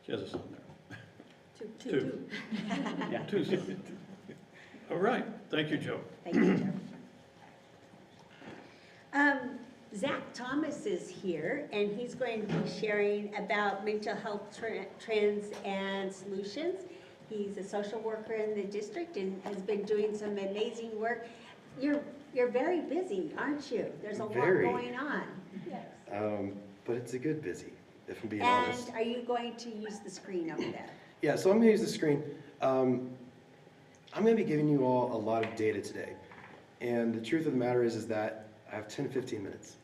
She has a son there. Two. Yeah, two sons. All right. Thank you, Joe. Thank you, Joe. Zach Thomas is here, and he's going to be sharing about mental health trends and solutions. He's a social worker in the district and has been doing some amazing work. You're very busy, aren't you? There's a lot going on. Yes. But it's a good busy, if I'm being And honest. are you going to use the screen over there? Yeah, so I'm gonna use the screen. I'm gonna be giving you all a lot of data today. And the truth of the matter is that I have 10 to 15 minutes.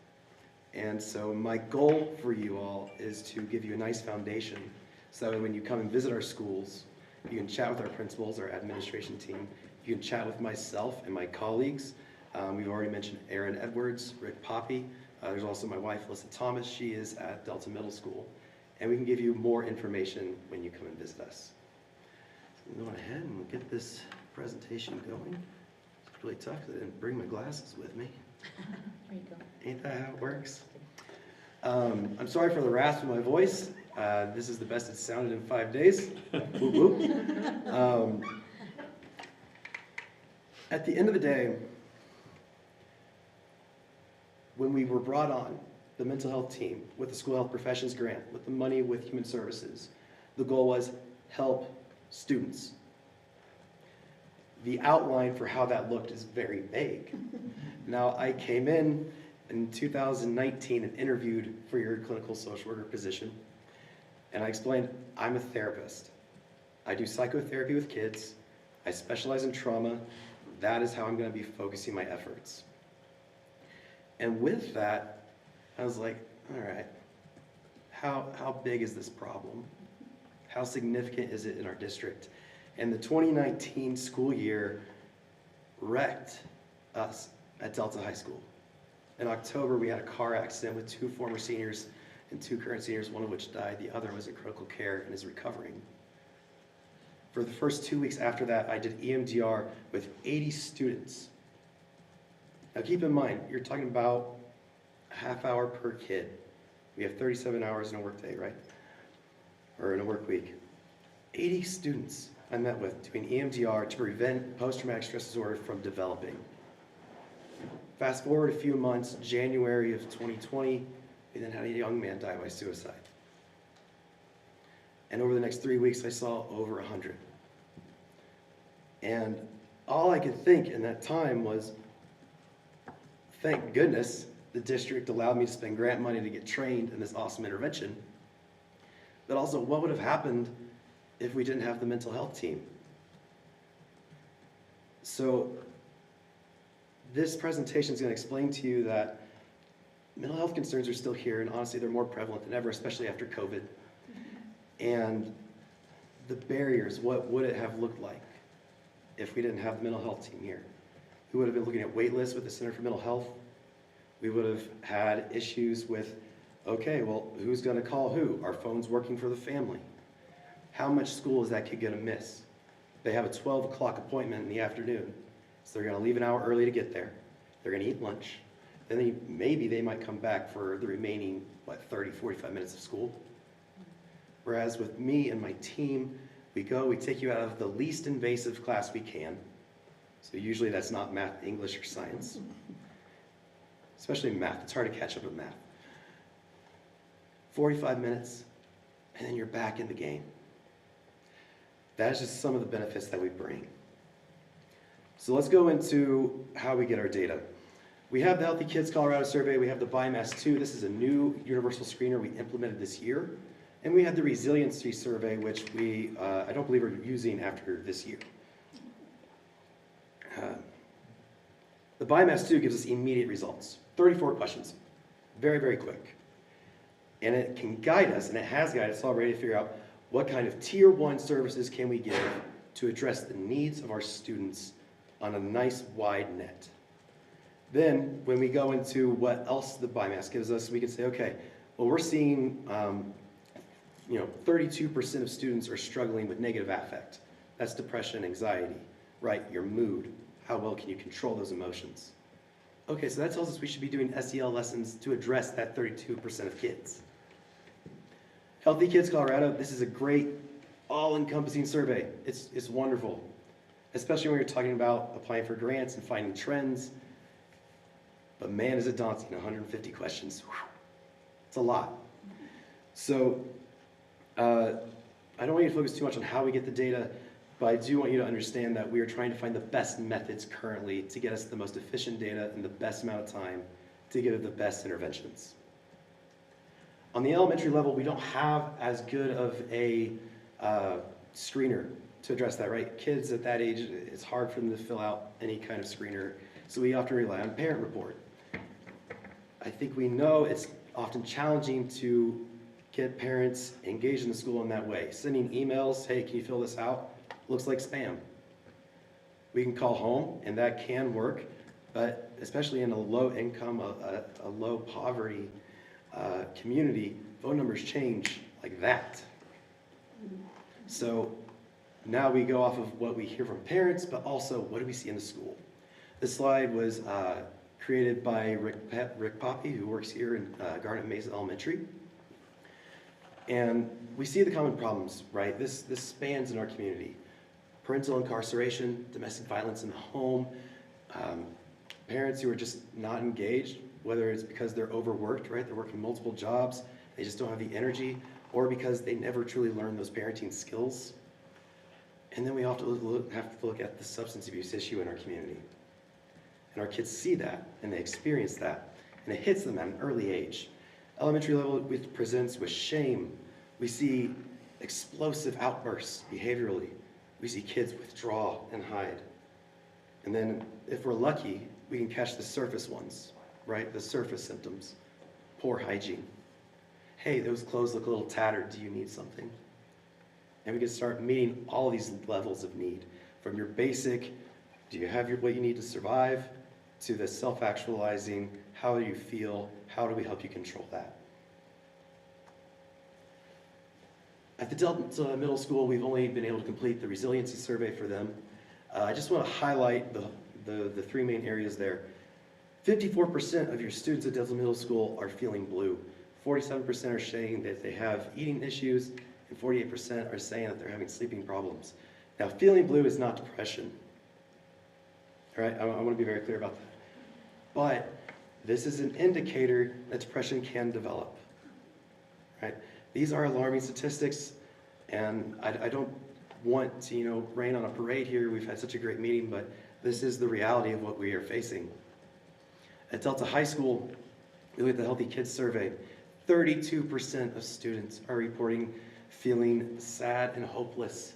And so my goal for you all is to give you a nice foundation so that when you come and visit our schools, you can chat with our principals, our administration team, you can chat with myself and my colleagues. We've already mentioned Aaron Edwards, Rick Poppy. There's also my wife, Alyssa Thomas. She is at Delta Middle School. And we can give you more information when you come and visit us. So I'm going ahead and we'll get this presentation going. It's really tough because I didn't bring my glasses with me. There you go. Ain't that how it works? I'm sorry for the rasp in my voice. This is the best it's sounded in 5 days. Whoop, whoop. At the end of the day, when we were brought on, the mental health team, with the school health professions grant, with the money with human services, the goal was help students. The outline for how that looked is very vague. Now, I came in 2019 and interviewed for your clinical social worker position, and I explained, I'm a therapist. I do psychotherapy with kids. I specialize in trauma. That is how I'm going to be focusing my efforts. And with that, I was like, all right, how big is this problem? How significant is it in our district? And the 2019 school year wrecked us at Delta High School. In October, we had a car accident with 2 former seniors and 2 current seniors, one of which died. The other was in critical care and is recovering. For the first 2 weeks after that, I did EMDR with 80 students. Now keep in mind, you're talking about a half hour per kid. We have 37 hours in a work day, right? Or in a work week. 80 students I met with doing EMDR to prevent post-traumatic stress disorder from developing. Fast forward a few months, January of 2020, we then had a young man die by suicide. And over the next 3 weeks, I saw over 100. And all I could think in that time was, thank goodness the district allowed me to spend grant money to get trained in this awesome intervention. But also, what would have happened if we didn't have the mental health team? So this presentation is going to explain to you that mental health concerns are still here, and honestly, they're more prevalent than ever, especially after COVID. And the barriers, what would it have looked like if we didn't have the mental health team here? We would have been looking at wait lists with the Center for Mental Health. We would have had issues with, okay, well, who's going to call who? Are phones working for the family? How much school is that kid going to miss? They have a 12 o'clock appointment in the afternoon, so they're going to leave an hour early to get there. They're going to eat lunch. Then maybe they might come back for the remaining, 30, 45 minutes of school. Whereas with me and my team, we take you out of the least invasive class we can. So usually that's not math, English, or science. Especially math, it's hard to catch up with math. 45 minutes, and then you're back in the game. That is just some of the benefits that we bring. So let's go into how we get our data. We have the Healthy Kids Colorado survey, we have the BIMAS 2. This is a new universal screener we implemented this year. And we had the resiliency survey, which I don't believe we're using after this year. The BIMAS 2 gives us immediate results. 34 questions, very, very quick. And it can guide us, and it has guided us already to figure out what kind of tier 1 services can we give to address the needs of our students on a nice wide net. Then, when we go into what else the BIMAS gives us, we can say, okay, well, we're seeing 32% of students are struggling with negative affect. That's depression, anxiety, right? Your mood. How well can you control those emotions? Okay, so that tells us we should be doing SEL lessons to address that 32% of kids. Healthy Kids Colorado, this is a great all-encompassing survey. It's wonderful, especially when you're talking about applying for grants and finding trends. But man, is it daunting, 150 questions. Whew. It's a lot. So I don't want you to focus too much on how we get the data, but I do want you to understand that we are trying to find the best methods currently to get us the most efficient data in the best amount of time to give the best interventions. On the elementary level, we don't have as good of a screener to address that, right? Kids at that age, it's hard for them to fill out any kind of screener, so we often rely on parent report. I think we know it's often challenging to get parents engaged in the school in that way. Sending emails, hey, can you fill this out? Looks like spam. We can call home, and that can work, but especially in a low income, a low poverty community, phone numbers change like that. So now we go off of what we hear from parents, but also what do we see in the school? This slide was created by Rick Poppy, who works here in Garnet Mesa Elementary. And we see the common problems, right? This spans in our community. Parental incarceration, domestic violence in the home, parents who are just not engaged, whether it's because they're overworked, right? They're working multiple jobs, they just don't have the energy, or because they never truly learn those parenting skills. And then we have to look at the substance abuse issue in our community. And our kids see that, and they experience that, and it hits them at an early age. Elementary level, it presents with shame. We see explosive outbursts behaviorally. We see kids withdraw and hide. And then, if we're lucky, we can catch the surface ones, right? The surface symptoms. Poor hygiene. Hey, those clothes look a little tattered. Do you need something? And we can start meeting all of these levels of need. From your basic, do you have what you need to survive, to the self-actualizing, how do you feel, how do we help you control that? At the Delta Middle School, we've only been able to complete the resiliency survey for them. I just want to highlight the three main areas there. 54% of your students at Delta Middle School are feeling blue. 47% are saying that they have eating issues, and 48% are saying that they're having sleeping problems. Now, feeling blue is not depression. All right, I want to be very clear about that. But this is an indicator that depression can develop. Right? These are alarming statistics, And I don't want to, rain on a parade here. We've had such a great meeting, but this is the reality of what we are facing. At Delta High School, we look at the Healthy Kids Survey, 32% of students are reporting feeling sad and hopeless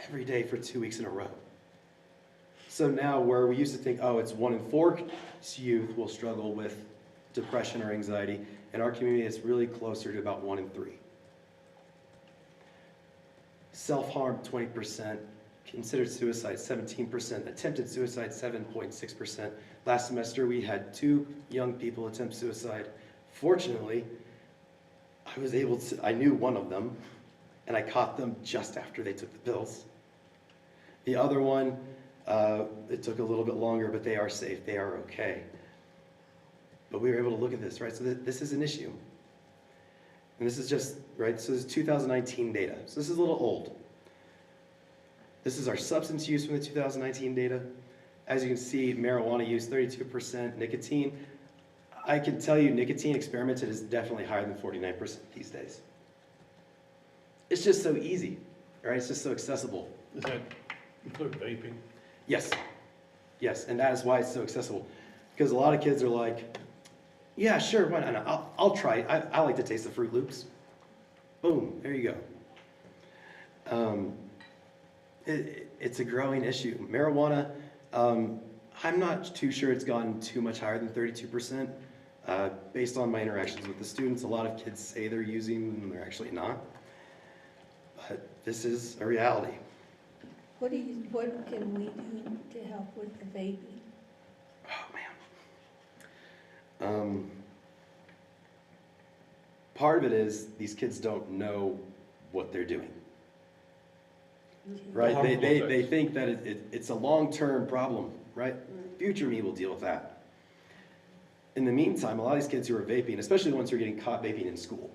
every day for 2 weeks in a row. So now where we used to think, oh, it's 1 in 4 youth will struggle with depression or anxiety, in our community it's really closer to about 1 in 3. Self-harm, 20%, considered suicide, 17%, attempted suicide, 7.6%. Last semester we had 2 young people attempt suicide. Fortunately, I knew one of them, and I caught them just after they took the pills. The other one, it took a little bit longer, but they are safe, they are okay. But we were able to look at this, right? So this is an issue. And this is just, right, so this is 2019 data. So this is a little old. This is our substance use from the 2019 data. As you can see, marijuana use, 32%, nicotine. I can tell you nicotine experimented is definitely higher than 49% these days. It's just so easy, right? It's just so accessible. Does that include vaping? Yes, yes, and that is why it's so accessible. Because a lot of kids are like, yeah, sure, why not? I'll try it. I like to taste the Fruit Loops. Boom, there you go. It's a growing issue. Marijuana, I'm not too sure it's gone too much higher than 32%. Based on my interactions with the students, a lot of kids say they're using and they're actually not. But this is a reality. What can we do to help with the vaping? Oh, man. Part of it is these kids don't know what they're doing. Right? They think that it's a long-term problem, right? Future me will deal with that. In the meantime, a lot of these kids who are vaping, especially the ones who are getting caught vaping in school,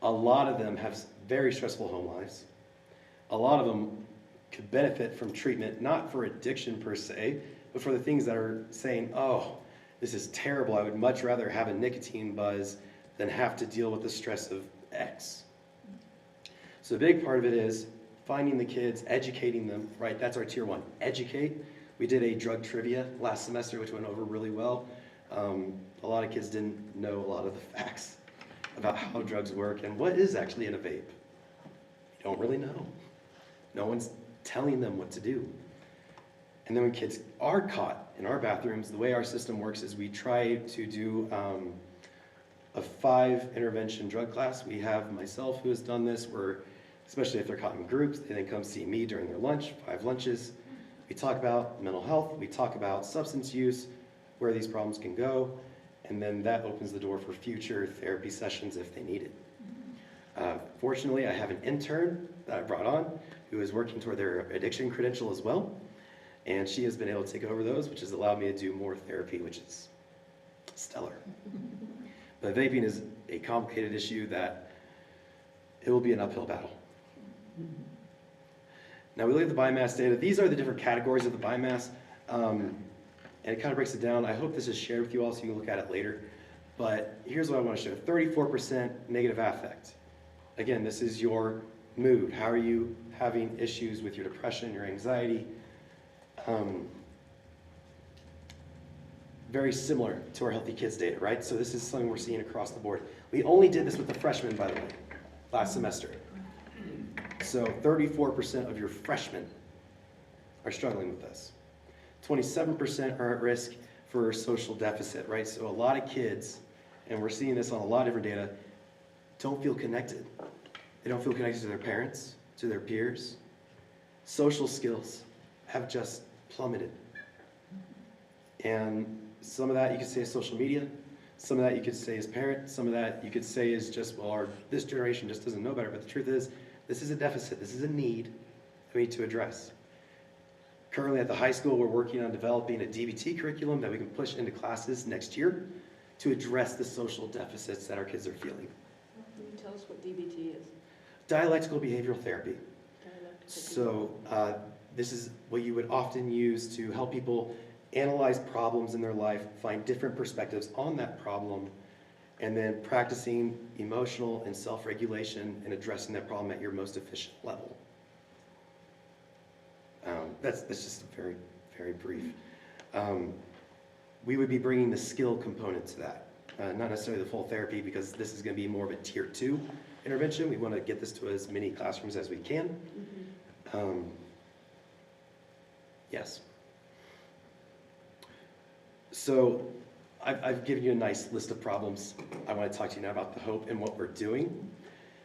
a lot of them have very stressful home lives. A lot of them could benefit from treatment, not for addiction per se, but for the things that are saying, oh, this is terrible. I would much rather have a nicotine buzz than have to deal with the stress of X. So a big part of it is finding the kids, educating them, right? That's our tier 1, educate. We did a drug trivia last semester, which went over really well. A lot of kids didn't know a lot of the facts about how drugs work and what is actually in a vape. You don't really know. No one's telling them what to do. And then when kids are caught in our bathrooms, the way our system works is we try to do a 5 intervention drug class. We have myself who has done this, where especially if they're caught in groups, they then come see me during their lunch, 5 lunches. We talk about mental health, we talk about substance use, where these problems can go, and then that opens the door for future therapy sessions if they need it. Fortunately, I have an intern that I brought on who is working toward their addiction credential as well, and she has been able to take over those, which has allowed me to do more therapy, which is stellar. But vaping is a complicated issue that it will be an uphill battle. Now we look at the biomass data. These are the different categories of the biomass, and it kind of breaks it down. I hope this is shared with you all so you can look at it later. But here's what I want to show. 34% negative affect. Again, this is your mood. How are you having issues with your depression, your anxiety? Very similar to our Healthy Kids data, right? So this is something we're seeing across the board. We only did this with the freshmen, by the way, last semester. So 34% of your freshmen are struggling with this. 27% are at risk for social deficit, right? So a lot of kids, and we're seeing this on a lot of different data, don't feel connected. They don't feel connected to their parents, to their peers. Social skills have just plummeted. And some of that you could say is social media. Some of that you could say is parents. Some of that you could say is just, well, this generation just doesn't know better. But the truth is, this is a deficit. This is a need we need to address. Currently at the high school, we're working on developing a DBT curriculum that we can push into classes next year to address the social deficits that our kids are feeling. Can you tell us what DBT is? Dialectical behavioral therapy. So this is what you would often use to help people analyze problems in their life, find different perspectives on that problem, and then practicing emotional and self-regulation and addressing that problem at your most efficient level. That's just very, very brief. We would be bringing the skill component to that, not necessarily the full therapy, because this is going to be more of a tier 2 intervention. We want to get this to as many classrooms as we can. Yes. So I've given you a nice list of problems. I want to talk to you now about the hope and what we're doing.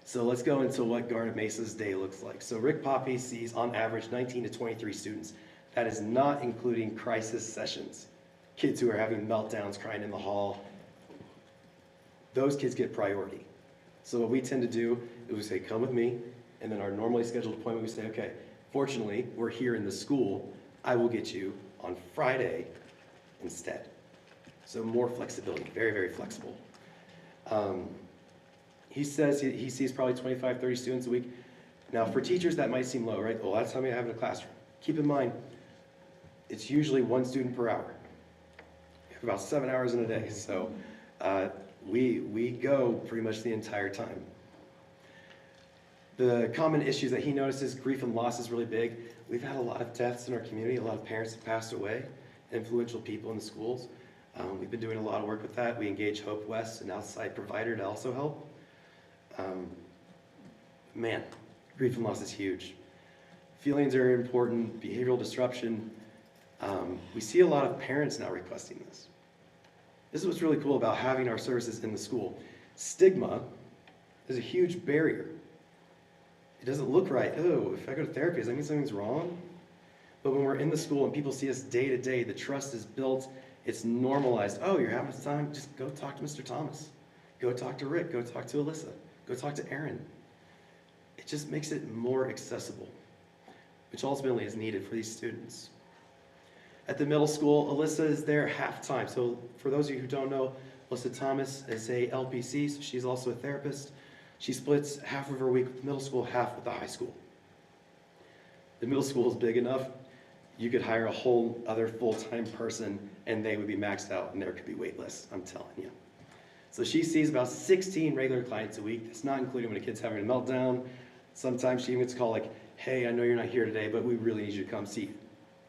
So let's go into what Garnet Mesa's day looks like. So Rick Poppy sees on average 19 to 23 students. That is not including crisis sessions. Kids who are having meltdowns, crying in the hall. Those kids get priority. So what we tend to do is we say, come with me, and then our normally scheduled appointment, we say, okay, fortunately, we're here in the school. I will get you on Friday instead. So more flexibility, very, very flexible. He says he sees probably 25, 30 students a week. Now, for teachers, that might seem low, right? Well, that's how many I have in a classroom. Keep in mind, it's usually 1 student per hour. We have about 7 hours in a day, so we go pretty much the entire time. The common issues that he notices, grief and loss is really big. We've had a lot of deaths in our community. A lot of parents have passed away, influential people in the schools. We've been doing a lot of work with that. We engage Hope West, an outside provider, to also help. Man, grief and loss is huge. Feelings are important, behavioral disruption. We see a lot of parents now requesting this. This is what's really cool about having our services in the school. Stigma is a huge barrier. It doesn't look right. Oh, if I go to therapy, does that mean something's wrong? But when we're in the school and people see us day to day, the trust is built, it's normalized. Oh, you're having a time? Just go talk to Mr. Thomas. Go talk to Rick. Go talk to Alyssa. Go talk to Aaron. It just makes it more accessible, which ultimately is needed for these students. At the middle school, Alyssa is there half-time. So for those of you who don't know, Alyssa Thomas is a LPC, so she's also a therapist. She splits half of her week with middle school, half with the high school. The middle school is big enough, you could hire a whole other full-time person and they would be maxed out and there could be wait lists, I'm telling you. So she sees about 16 regular clients a week. That's not including when a kid's having a meltdown. Sometimes she even gets a call like, hey, I know you're not here today, but we really need you to come see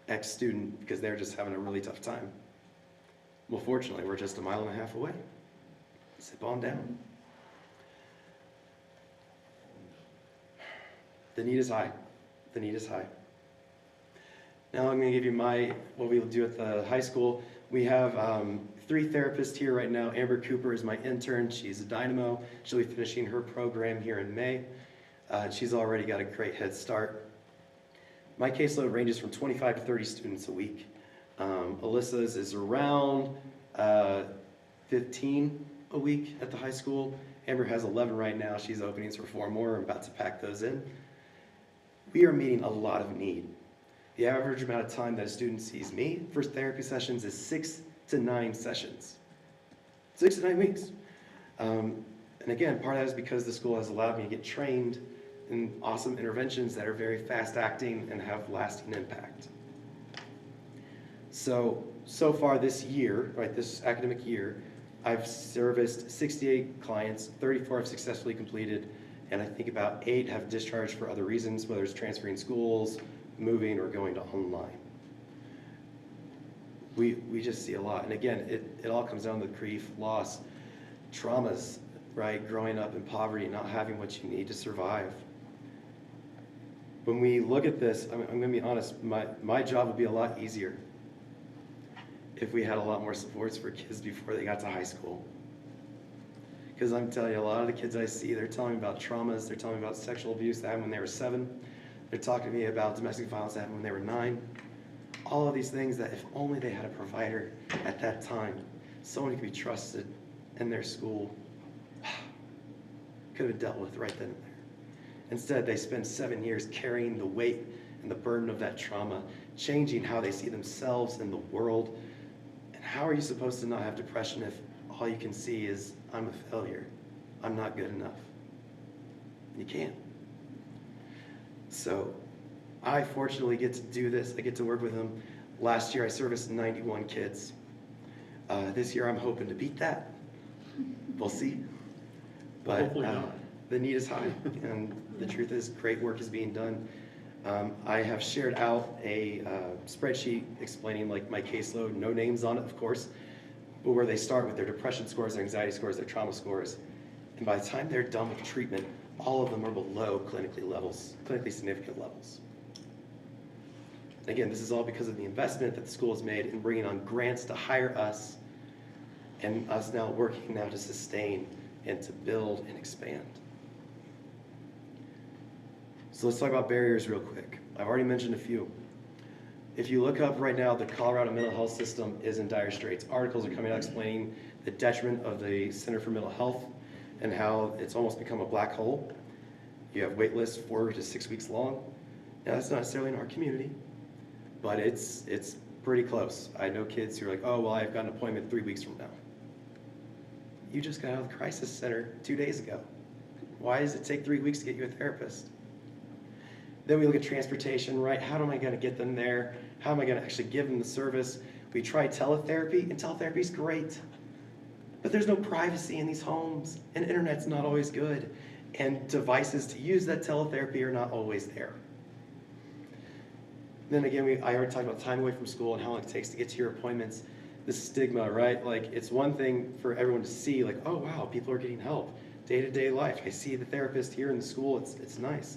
X student because they're just having a really tough time. Well, fortunately, we're just 1.5 miles away. Sit on down. The need is high. The need is high. Now I'm going to give you what we'll do at the high school. We have 3 therapists here right now. Amber Cooper is my intern. She's a dynamo. She'll be finishing her program here in May. She's already got a great head start. My caseload ranges from 25 to 30 students a week. Alyssa's is around 15 a week at the high school. Amber has 11 right now. She's openings for 4 more. I'm about to pack those in. We are meeting a lot of need. The average amount of time that a student sees me for therapy sessions is 6 to 9 sessions. 6 to 9 weeks. And again, part of that is because the school has allowed me to get trained in awesome interventions that are very fast acting and have lasting impact. So far this year, right, this academic year, I've serviced 68 clients, 34 have successfully completed, and I think about 8 have discharged for other reasons, whether it's transferring schools, moving, or going to online. We just see a lot. And again, it all comes down to grief, loss, traumas, right? Growing up in poverty, not having what you need to survive. When we look at this, I'm going to be honest, my job would be a lot easier if we had a lot more supports for kids before they got to high school. Because I'm telling you, a lot of the kids I see, they're telling me about traumas, they're telling me about sexual abuse that happened when they were 7. They're talking to me about domestic violence that happened when they were 9. All of these things that if only they had a provider at that time, someone who could be trusted in their school, could have been dealt with right then and there. Instead, they spend 7 years carrying the weight and the burden of that trauma, changing how they see themselves in the world. And how are you supposed to not have depression if all you can see is, I'm a failure, I'm not good enough? You can't. So I fortunately get to do this. I get to work with them. Last year I serviced 91 kids. This year I'm hoping to beat that. We'll see. But Hopefully not. the need is high, and the truth is, great work is being done. I have shared out a spreadsheet explaining like my caseload, no names on it, of course, but where they start with their depression scores, their anxiety scores, their trauma scores. And by the time they're done with treatment, all of them are below clinically significant levels. Again, this is all because of the investment that the school has made in bringing on grants to hire us, and us now working now to sustain and to build and expand. So let's talk about barriers real quick. I've already mentioned a few. If you look up right now, the Colorado mental health system is in dire straits. Articles are coming out explaining the detriment of the Center for Mental Health and how it's almost become a black hole. You have wait lists 4 to 6 weeks long. Now, that's not necessarily in our community, but it's pretty close. I know kids who are like, oh, well, I've got an appointment 3 weeks from now. You just got out of the crisis center 2 days ago. Why does it take 3 weeks to get you a therapist? Then we look at transportation, right? How am I going to get them there? How am I going to actually give them the service? We try teletherapy, and teletherapy is great. But there's no privacy in these homes, and internet's not always good, and devices to use that teletherapy are not always there. Then again, I already talked about time away from school and how long it takes to get to your appointments. The stigma, right? Like, it's one thing for everyone to see, like, oh wow, people are getting help. Day-to-day life, I see the therapist here in the school, it's nice.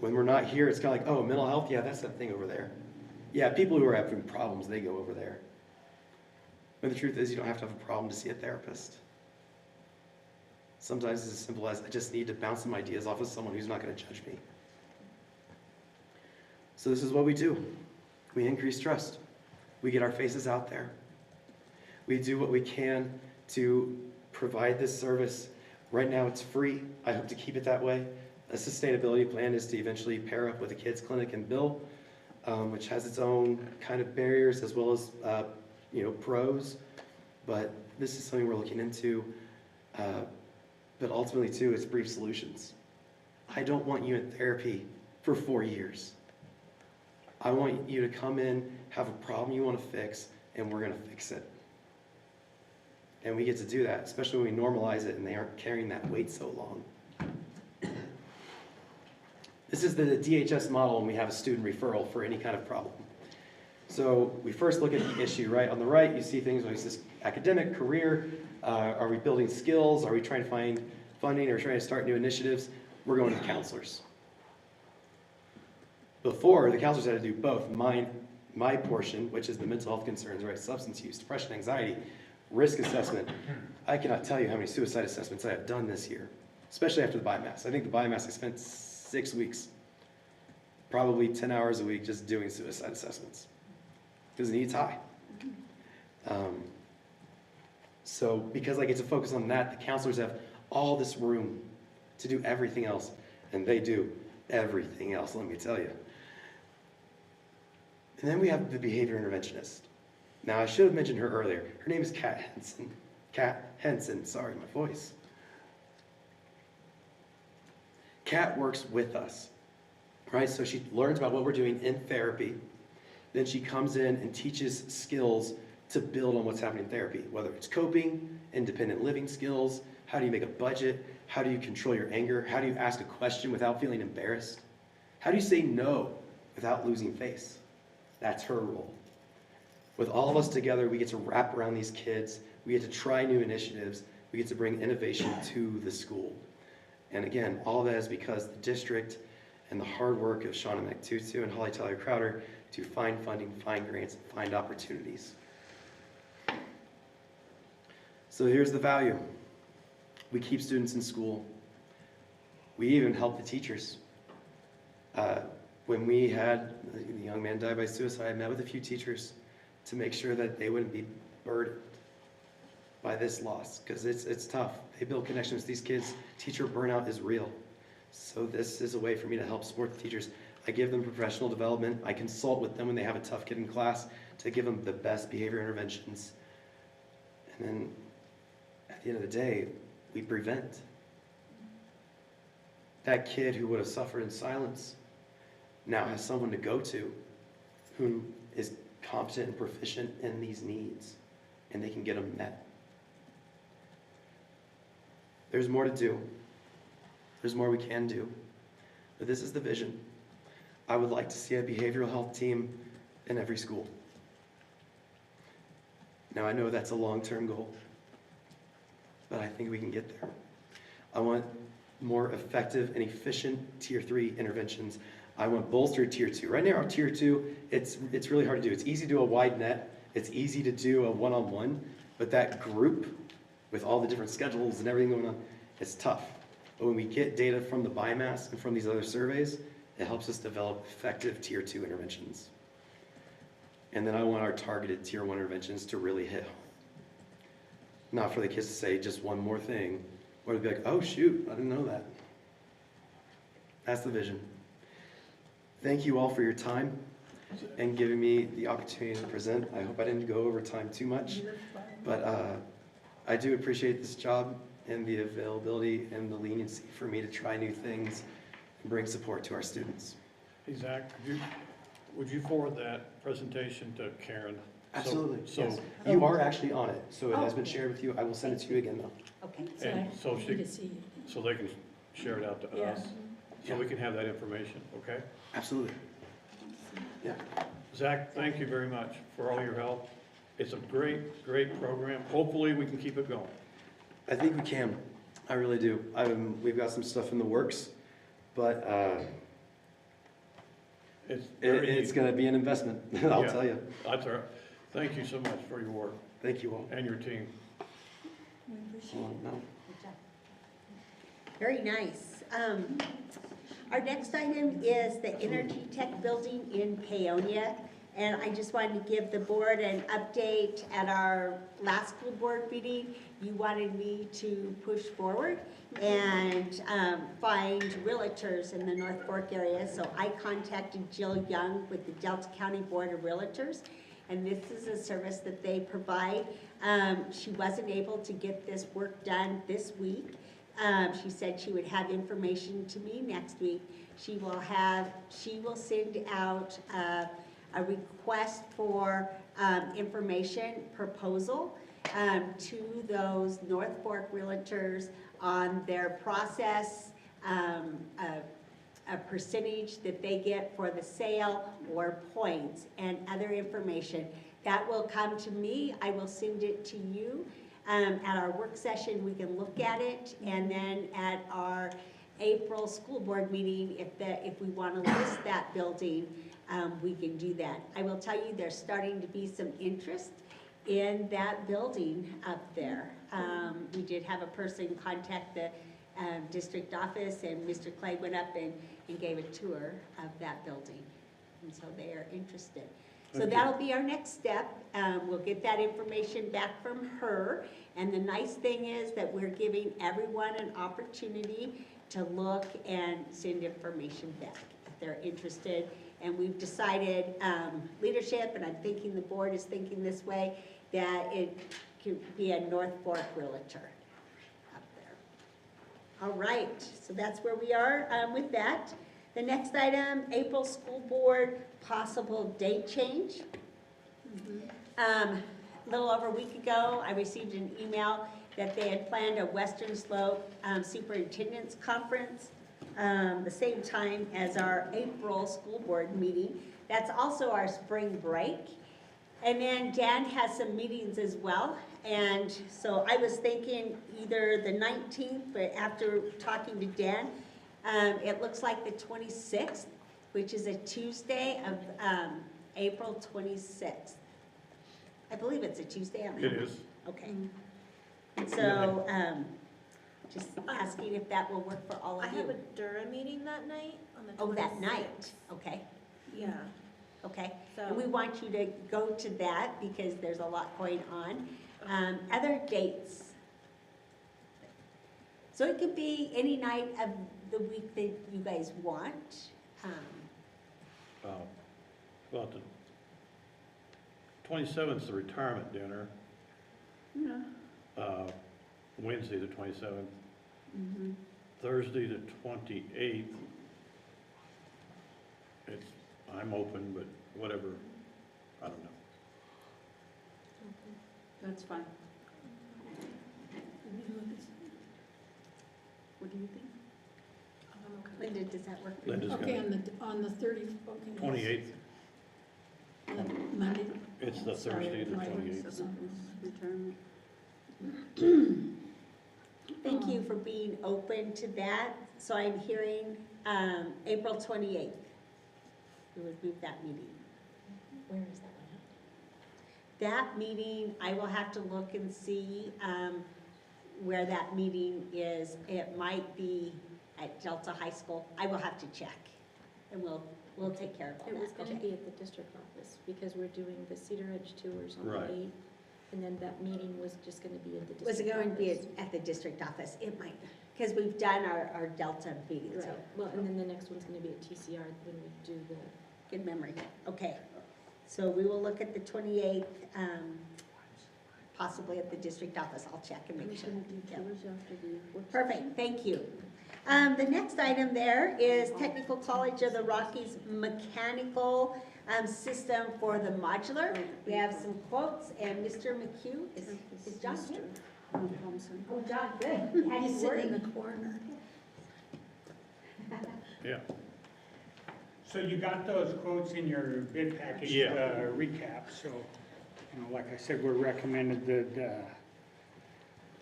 When we're not here, it's kind of like, oh, mental health, yeah, that's that thing over there. Yeah, people who are having problems, they go over there. But the truth is, you don't have to have a problem to see a therapist. Sometimes it's as simple as, I just need to bounce some ideas off of someone who's not going to judge me. So this is what we do. We increase trust. We get our faces out there. We do what we can to provide this service. Right now it's free. I hope to keep it that way. A sustainability plan is to eventually pair up with a kids clinic in Bill, which has its own kind of barriers as well as pros. But this is something we're looking into. But ultimately too, it's brief solutions. I don't want you in therapy for 4 years. I want you to come in, have a problem you want to fix, and we're going to fix it. And we get to do that, especially when we normalize it and they aren't carrying that weight so long. This is the DHS model when we have a student referral for any kind of problem. So we first look at the issue, right? On the right, you see things like this academic, career, are we building skills? Are we trying to find funding or trying to start new initiatives? We're going to the counselors. Before, the counselors had to do both. My portion, which is the mental health concerns, right? Substance use, depression, anxiety, risk assessment. I cannot tell you how many suicide assessments I have done this year, especially after the biomass. I think the biomass I spent 6 weeks, probably 10 hours a week just doing suicide assessments because the need's high. So because I get to focus on that, the counselors have all this room to do everything else, and they do everything else, let me tell you. And then we have the behavior interventionist. Now, I should have mentioned her earlier. Her name is Kat Henson. Kat Henson, sorry, my voice. Kat works with us, right? So she learns about what we're doing in therapy. Then she comes in and teaches skills to build on what's happening in therapy, whether it's coping, independent living skills, how do you make a budget, how do you control your anger, how do you ask a question without feeling embarrassed, how do you say no without losing face. That's her role. With all of us together, we get to wrap around these kids, we get to try new initiatives, we get to bring innovation to the school. And again, all that is because the district and the hard work of Shauna McTutu and Holly Tyler Crowder to find funding, find grants, and find opportunities. So here's the value. We keep students in school. We even help the teachers. When we had the young man die by suicide, I met with a few teachers to make sure that they wouldn't be burdened by this loss, because it's tough. They build connections with these kids. Teacher burnout is real. So this is a way for me to help support the teachers. I give them professional development. I consult with them when they have a tough kid in class to give them the best behavior interventions. And then at the end of the day, we prevent. That kid who would have suffered in silence now has someone to go to who is competent and proficient in these needs, and they can get them met. There's more to do. There's more we can do. But this is the vision. I would like to see a behavioral health team in every school. Now, I know that's a long-term goal, but I think we can get there. I want more effective and efficient Tier 3 interventions. I want bolstered Tier 2. Right now, our Tier 2, it's really hard to do. It's easy to do a wide net. It's easy to do a one-on-one, but that group with all the different schedules and everything going on, it's tough. But when we get data from the biomass and from these other surveys, it helps us develop effective Tier 2 interventions. And then I want our targeted Tier 1 interventions to really hit home. Not for the kids to say just one more thing, or to be like, oh shoot, I didn't know that. That's the vision. Thank you all for your time and giving me the opportunity to present. I hope I didn't go over time too much, but I do appreciate this job and the availability and the leniency for me to try new things and bring support to our students. Hey, Zach, would you forward that presentation to Karen? Absolutely, So, yes. You are actually on it, so it has been shared with you. I will send it to you again though. Okay. and so You can see. so they can share it out to Yeah. us, so we can have that information, okay? Absolutely. Yeah. Zach, thank you very much for all your help. It's a great, great program. Hopefully, we can keep it going. I think we can. I really do. We've got some stuff in the works, but it's going to be an investment, I'll tell you. That's all right. Thank you so much for your work. Thank you all. And your team. We appreciate Well, no. Good job. Very nice. Our next item is the Energy Tech Building in Paonia. And I just wanted to give the board an update. At our last school board meeting, you wanted me to push forward and find realtors in the North Fork area. So I contacted Jill Young with the Delta County Board of Realtors. And this is a service that they provide. She wasn't able to get this work done this week. She said she would have information to me next week. She will send out a request for information proposal to those North Fork realtors on their process, a percentage that they get for the sale or points and other information. That will come to me. I will send it to you. At our work session, we can look at it, and then at our April school board meeting, if we want to list that building, we can do that. I will tell you, there's starting to be some interest in that building up there. We did have a person contact the district office, and Mr. Clay went up and gave a tour of that building, and so they are interested. So that'll be our next step. We'll get that information back from her, and the nice thing is that we're giving everyone an opportunity to look and send information back if they're interested. And we've decided, leadership, and I'm thinking the board is thinking this way, that it could be a North Fork realtor up there. All right, so that's where we are with that. The next item, April school board possible date change. A little over a week ago, I received an email that they had planned a Western Slope Superintendent's Conference the same time as our April school board meeting. That's also our spring break. And then Dan has some meetings as well. And so I was thinking either the 19th, but after talking to Dan, it looks like the 26th, which is a Tuesday of April 26th. I believe it's a Tuesday. It is. Okay. And so, just asking if that will work for all of you. I have a Dura meeting that night on the 26th. Oh, that night, okay, Yeah, okay. so. And we want you to go to that because there's a lot going on. Other dates. So it could be any night of the week that you guys want. Well, the 27th is the retirement dinner. Yeah. Wednesday, the 27th. Mm-hmm. Thursday, the 28th. I'm open, but whatever, I don't know. That's fine. do you think? Linda, does that work? Linda's Okay, gonna, on the 30th, okay. yes. 28th, Monday. it's the Sorry, Thursday, the my 28th. Thank you for being open to that. So I'm hearing April 28th. We would move that meeting. Where is that one That meeting, I will have to look and see where that meeting is. It might be at Delta High School. I will have to check, and we'll take care of all at? It was that. gonna Okay. be at the district office, because we're doing the Cedar Edge tours on Right. the 8th. And then that meeting was just gonna be at the district Was office. it going to be at the district office? It might, because we've done our Delta meeting, so Right, well, and then the next one's gonna be at TCR when we do the, good memory. Okay. So we will look at the 28th, possibly at the district office. I'll check and make sure. Yeah. Perfect, thank you. The next item there is Technical College of the Rockies Mechanical System for the modular. We have some quotes, and Mr. McHugh, is John here? Oh, John, good. Had He's you sitting in worried? the corner. Yeah, So you got those quotes in your bid package Yeah. recap, so, you know, like I said, we're recommended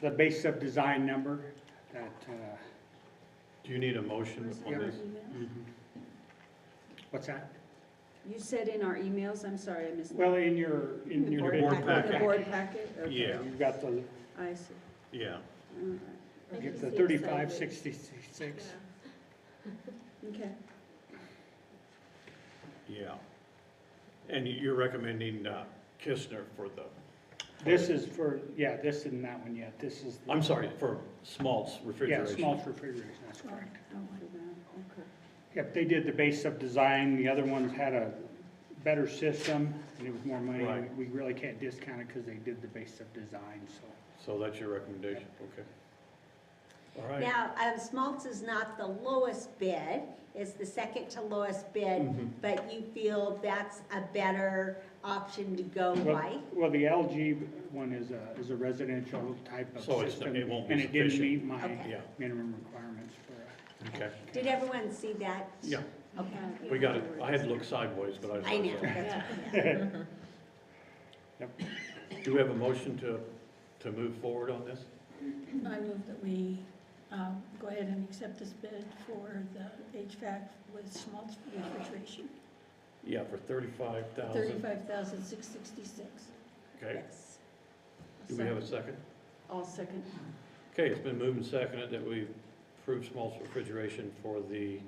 the base of design number that, do you need a motion on this? what's that? You said in our emails, I'm sorry, I missed that. Well, in your Your bid board package. packet. Board packet? Okay. Yeah, You've got the, I see. yeah, All right. I get can the see it 3566. Okay. yeah. And you're recommending Kistner for the, This is for, yeah, this isn't that one yet, this is. the- I'm sorry, for Smalt's Yeah, refrigeration. small refrigeration, that's Oh, correct. Okay. Yep, they did the base of design, the other ones had a better system, and it was more money. Right. We really can't discount it because they did the base of design, so. So that's your recommendation, okay. All right. Now, Smaltz is not the lowest bid, it's the second to lowest bid, Mhm. but you feel that's a better option to go, Well- right? Well, the LG one is a residential type of So system. it won't be And it didn't sufficient. meet my Okay. Yeah, minimum requirements for okay. Did everyone see that? Yeah, Okay. we got it. I had to look sideways, but I saw I know, it. that's, yeah. Yep. Do we have a motion to move forward on this? I move that we go ahead and accept this bid for the HVAC with Schmaltz refrigeration, Yeah, for 35,000. $35,666. Okay, Yes. do we have a second? I'll second. Okay, it's been moved and seconded that we approve Smalt's refrigeration for the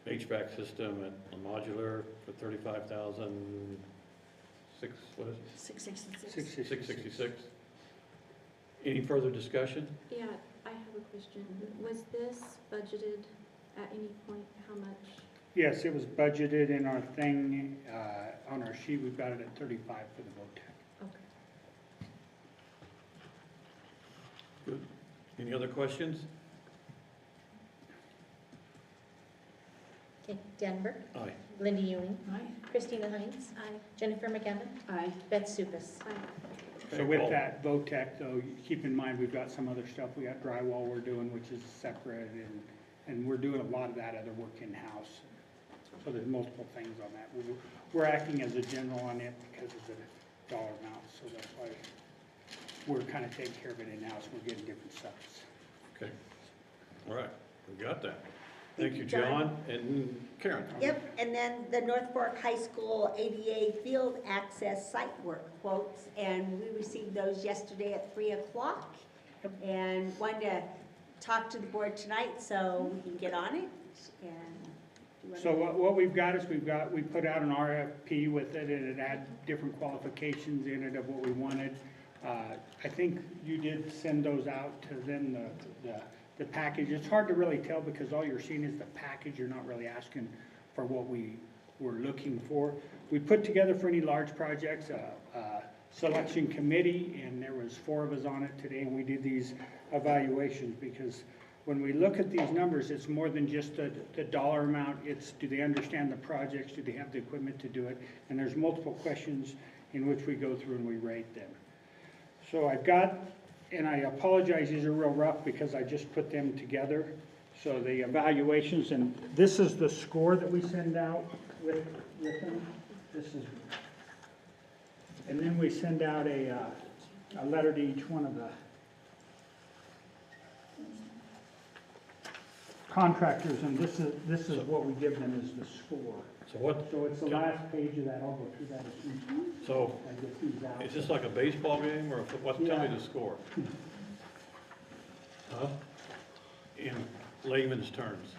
HVAC system at a modular for 35,000, what is it? 666. 666. Any further discussion? Yeah, I have a question. Was this budgeted at any point, how much? Yes, it was budgeted in our thing, on our sheet, we've got it at 35 for the VOTEC. Okay. Good. Any other questions? Okay, Denver, Aye. Linda Ewing, Aye. Christina Hines. Aye. Jennifer McGavin, Aye. Beth Supus. So Okay, with Paul. that VOTEC though, keep in mind, we've got some other stuff, we got drywall we're doing, which is separate, and we're doing a lot of that other work in-house. So there's multiple things on that. We're acting as a general on it because of the dollar amount, so that's why we're kind of taking care of it in-house, we're getting different subs. Okay, all right, we got that. Thank you, John, and Karen. Yep, and then the North Fork High School ADA field access site work quotes, and we received those yesterday at 3 o'clock. And wanted to talk to the board tonight so we can get on it, and. do you wanna- So what we've got is we put out an RFP with it, and it had different qualifications in it of what we wanted. I think you did send those out to them, the package. It's hard to really tell because all you're seeing is the package. You're not really asking for what we were looking for. We put together for any large projects a selection committee, and there was 4 of us on it today, and we did these evaluations because when we look at these numbers, it's more than just the dollar amount. It's, do they understand the projects? Do they have the equipment to do it? And there's multiple questions in which we go through and we rate them. So I've got and I apologize, these are real rough because I just put them together. So the evaluations, and this is the score that we send out with them. This is, and then we send out a letter to each one of the contractors, and this is what we give them is the score. So it's the last page of that. I'll go through that as soon as I get these out. Is this like a baseball game or what? Tell me the score. Huh? In layman's terms.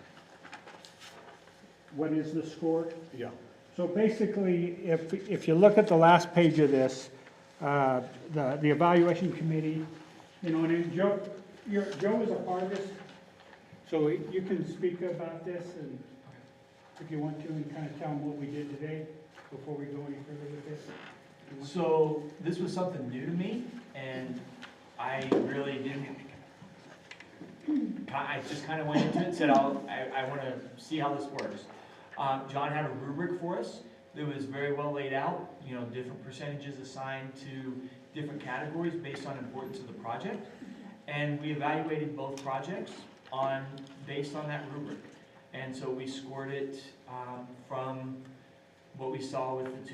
What is the score? Yeah. So basically, if you look at the last page of this, the evaluation committee, you know, and Joe is a part of this, so you can speak about this, and if you want to, and kind of tell them what we did today before we go any further with this. So this was something new to me, and I really didn't. I just kind of went into it and said, I want to see how this works. John had a rubric for us that was very well laid out, you know, different percentages assigned to different categories based on importance of the project. And we evaluated both projects based on that rubric. And so we scored it from what we saw with the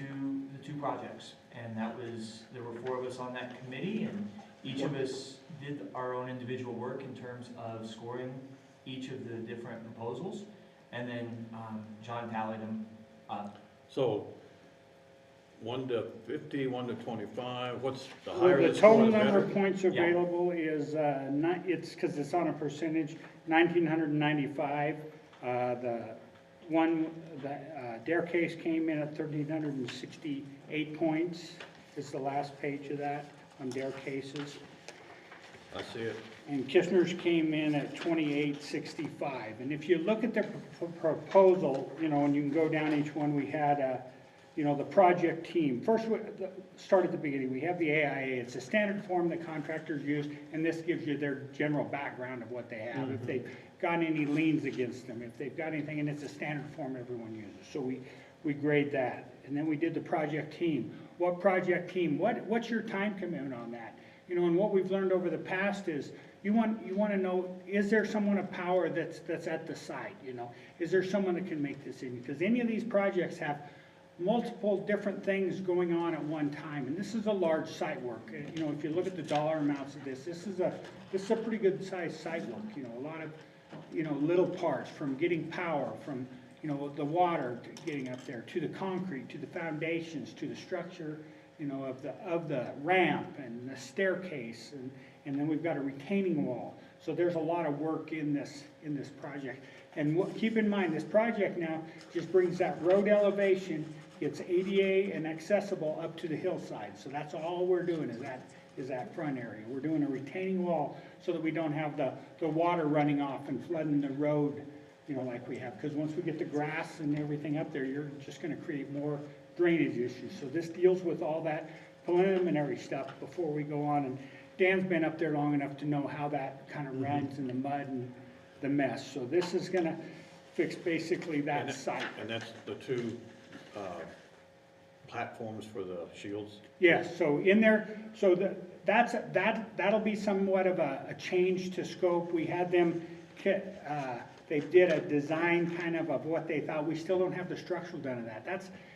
two projects. And that was, there were 4 of us on that committee, and each of us did our own individual work in terms of scoring each of the different proposals. And then John tallied them up. So 1 to 50, 1 to 25, what's the higher The the score, total the number better? of points available is, it's because it's on a percentage, 1,995. Dare case came in at 1,368 points. Is the last page of that on Dare cases. I see it. And Kishner's came in at 2865. And if you look at the proposal, you know, and you can go down each one, we had, you know, the project team. First, start at the beginning. We have the AIA. It's a standard form that contractors use, and this gives you their general background of what they have. If they've got any liens against them, if they've got anything, and it's a standard form everyone uses. So we grade that. And then we did the project team. What project team? What's your time commitment on that? You know, and what we've learned over the past is you want to know, is there someone of power that's at the site, you know? Is there someone that can make decisions? Because any of these projects have multiple different things going on at one time, and this is a large site work. You know, if you look at the dollar amounts of this is a pretty good sized site work, you know, a lot of, you know, little parts, from getting power, from, you know, the water to getting up there, to the concrete, to the foundations, to the structure, you know, of the ramp and the staircase, and then we've got a retaining wall. So there's a lot of work in this project. And keep in mind, this project now just brings that road elevation, it's ADA and accessible up to the hillside. So that's all we're doing is that front area. We're doing a retaining wall so that we don't have the water running off and flooding the road, you know, like we have. Because once we get the grass and everything up there, you're just going to create more drainage issues. So this deals with all that preliminary stuff before we go on. And Dan's been up there long enough to know how that kind of runs in the mud and the mess. So this is going to fix basically that site. And that's the 2 platforms for the shields? Yes, so in there, so that'll be somewhat of a change to scope. We had them, they did a design kind of what they thought. We still don't have the structural done of that.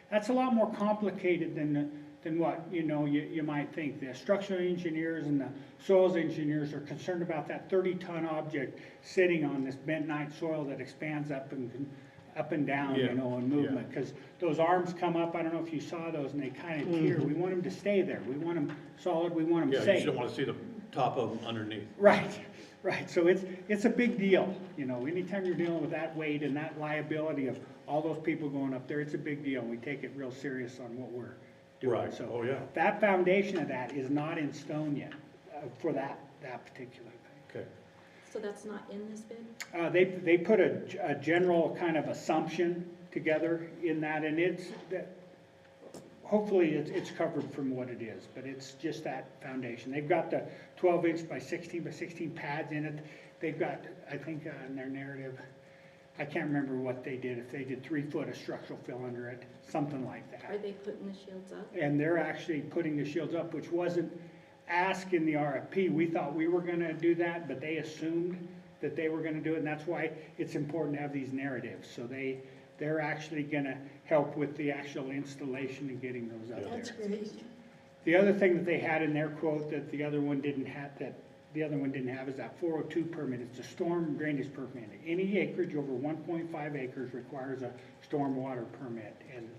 That's a lot more complicated than what, you know, you might think. The structural engineers and the soils engineers are concerned about that 30-ton object sitting on this bentonite soil that expands up and down, you know, in movement. Because those arms come up, I don't know if you saw those, and they kind of tear. We want them to stay there. We want them solid. We want them safe. Yeah, you just don't want to see the top of them underneath. Right. So it's a big deal, you know. Anytime you're dealing with that weight and that liability of all those people going up there, it's a big deal. We take it real serious on what we're doing. Right. So that foundation of that is not in stone yet for that particular thing. Okay. So that's not in this bid? They put a general kind of assumption together in that, and hopefully it's covered from what it is, but it's just that foundation. They've got the 12-inch by 16 by 16 pads in it. They've got, I think in their narrative, I can't remember what they did, if they did 3 foot of structural fill under it, something like that. Are they putting the shields up? And they're actually putting the shields up, which wasn't ask in the RFP. We thought we were gonna do that, but they assumed that they were gonna do it, and that's why it's important to have these narratives. So they're actually gonna help with the actual installation and getting those up there. That's great. The other thing that they had in their quote that the other one didn't have, is that 402 permit. It's a storm drainage permit. Any acreage over 1.5 acres requires a stormwater permit, and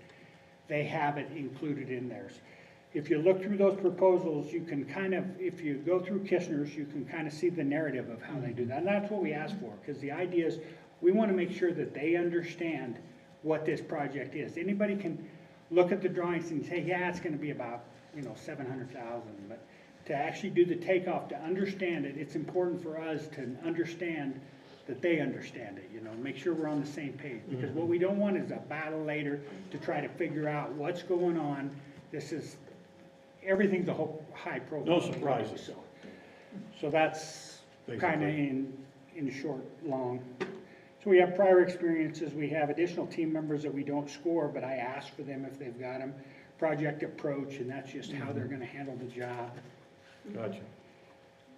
they have it included in theirs. If you look through those proposals, you can kind of, if you go through Kishner's, you can kind of see the narrative of how they do that. And that's what we asked for, because the idea is we want to make sure that they understand what this project is. Anybody can look at the drawings and say, yeah, it's going to be about, 700,000, but to actually do the takeoff, to understand it, it's important for us to understand that they understand it, make sure we're on the same page. Because what we don't want is a battle later to try to figure out what's going on. Everything's a whole high profile. No surprises. So that's kind of in short, long. So we have prior experiences, we have additional team members that we don't score, but I ask for them if they've got them. Project approach, and that's just how they're gonna handle the job. Gotcha.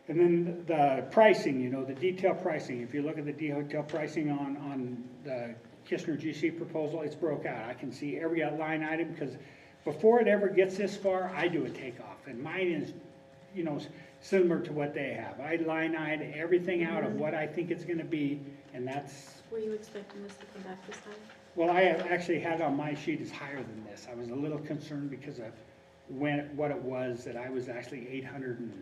And then the pricing, the detailed pricing, if you look at the detailed pricing on the Kishner GC proposal, it's broke out. I can see every line item, because before it ever gets this far, I do a takeoff, and mine is, similar to what they have. I line item everything out of what I think it's gonna be, and that's. Were you expecting this to come back this high? Well, I have actually had on my sheet is higher than this. I was a little concerned because of what it was, that I was actually 800 and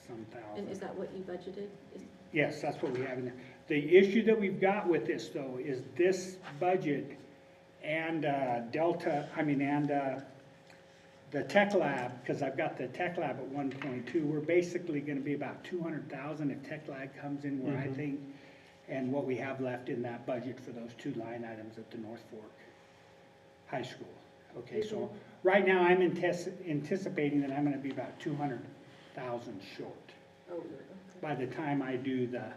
some thousand. And is that what you budgeted? Yes, that's what we have in there. The issue that we've got with this though is this budget and the tech lab, because I've got the tech lab at 1.2, we're basically gonna be about 200,000 if tech lab comes in where I think, and what we have left in that budget for those two line items at the North Fork High School. Okay, so right now I'm anticipating that I'm gonna be about 200,000 short. By the time I do the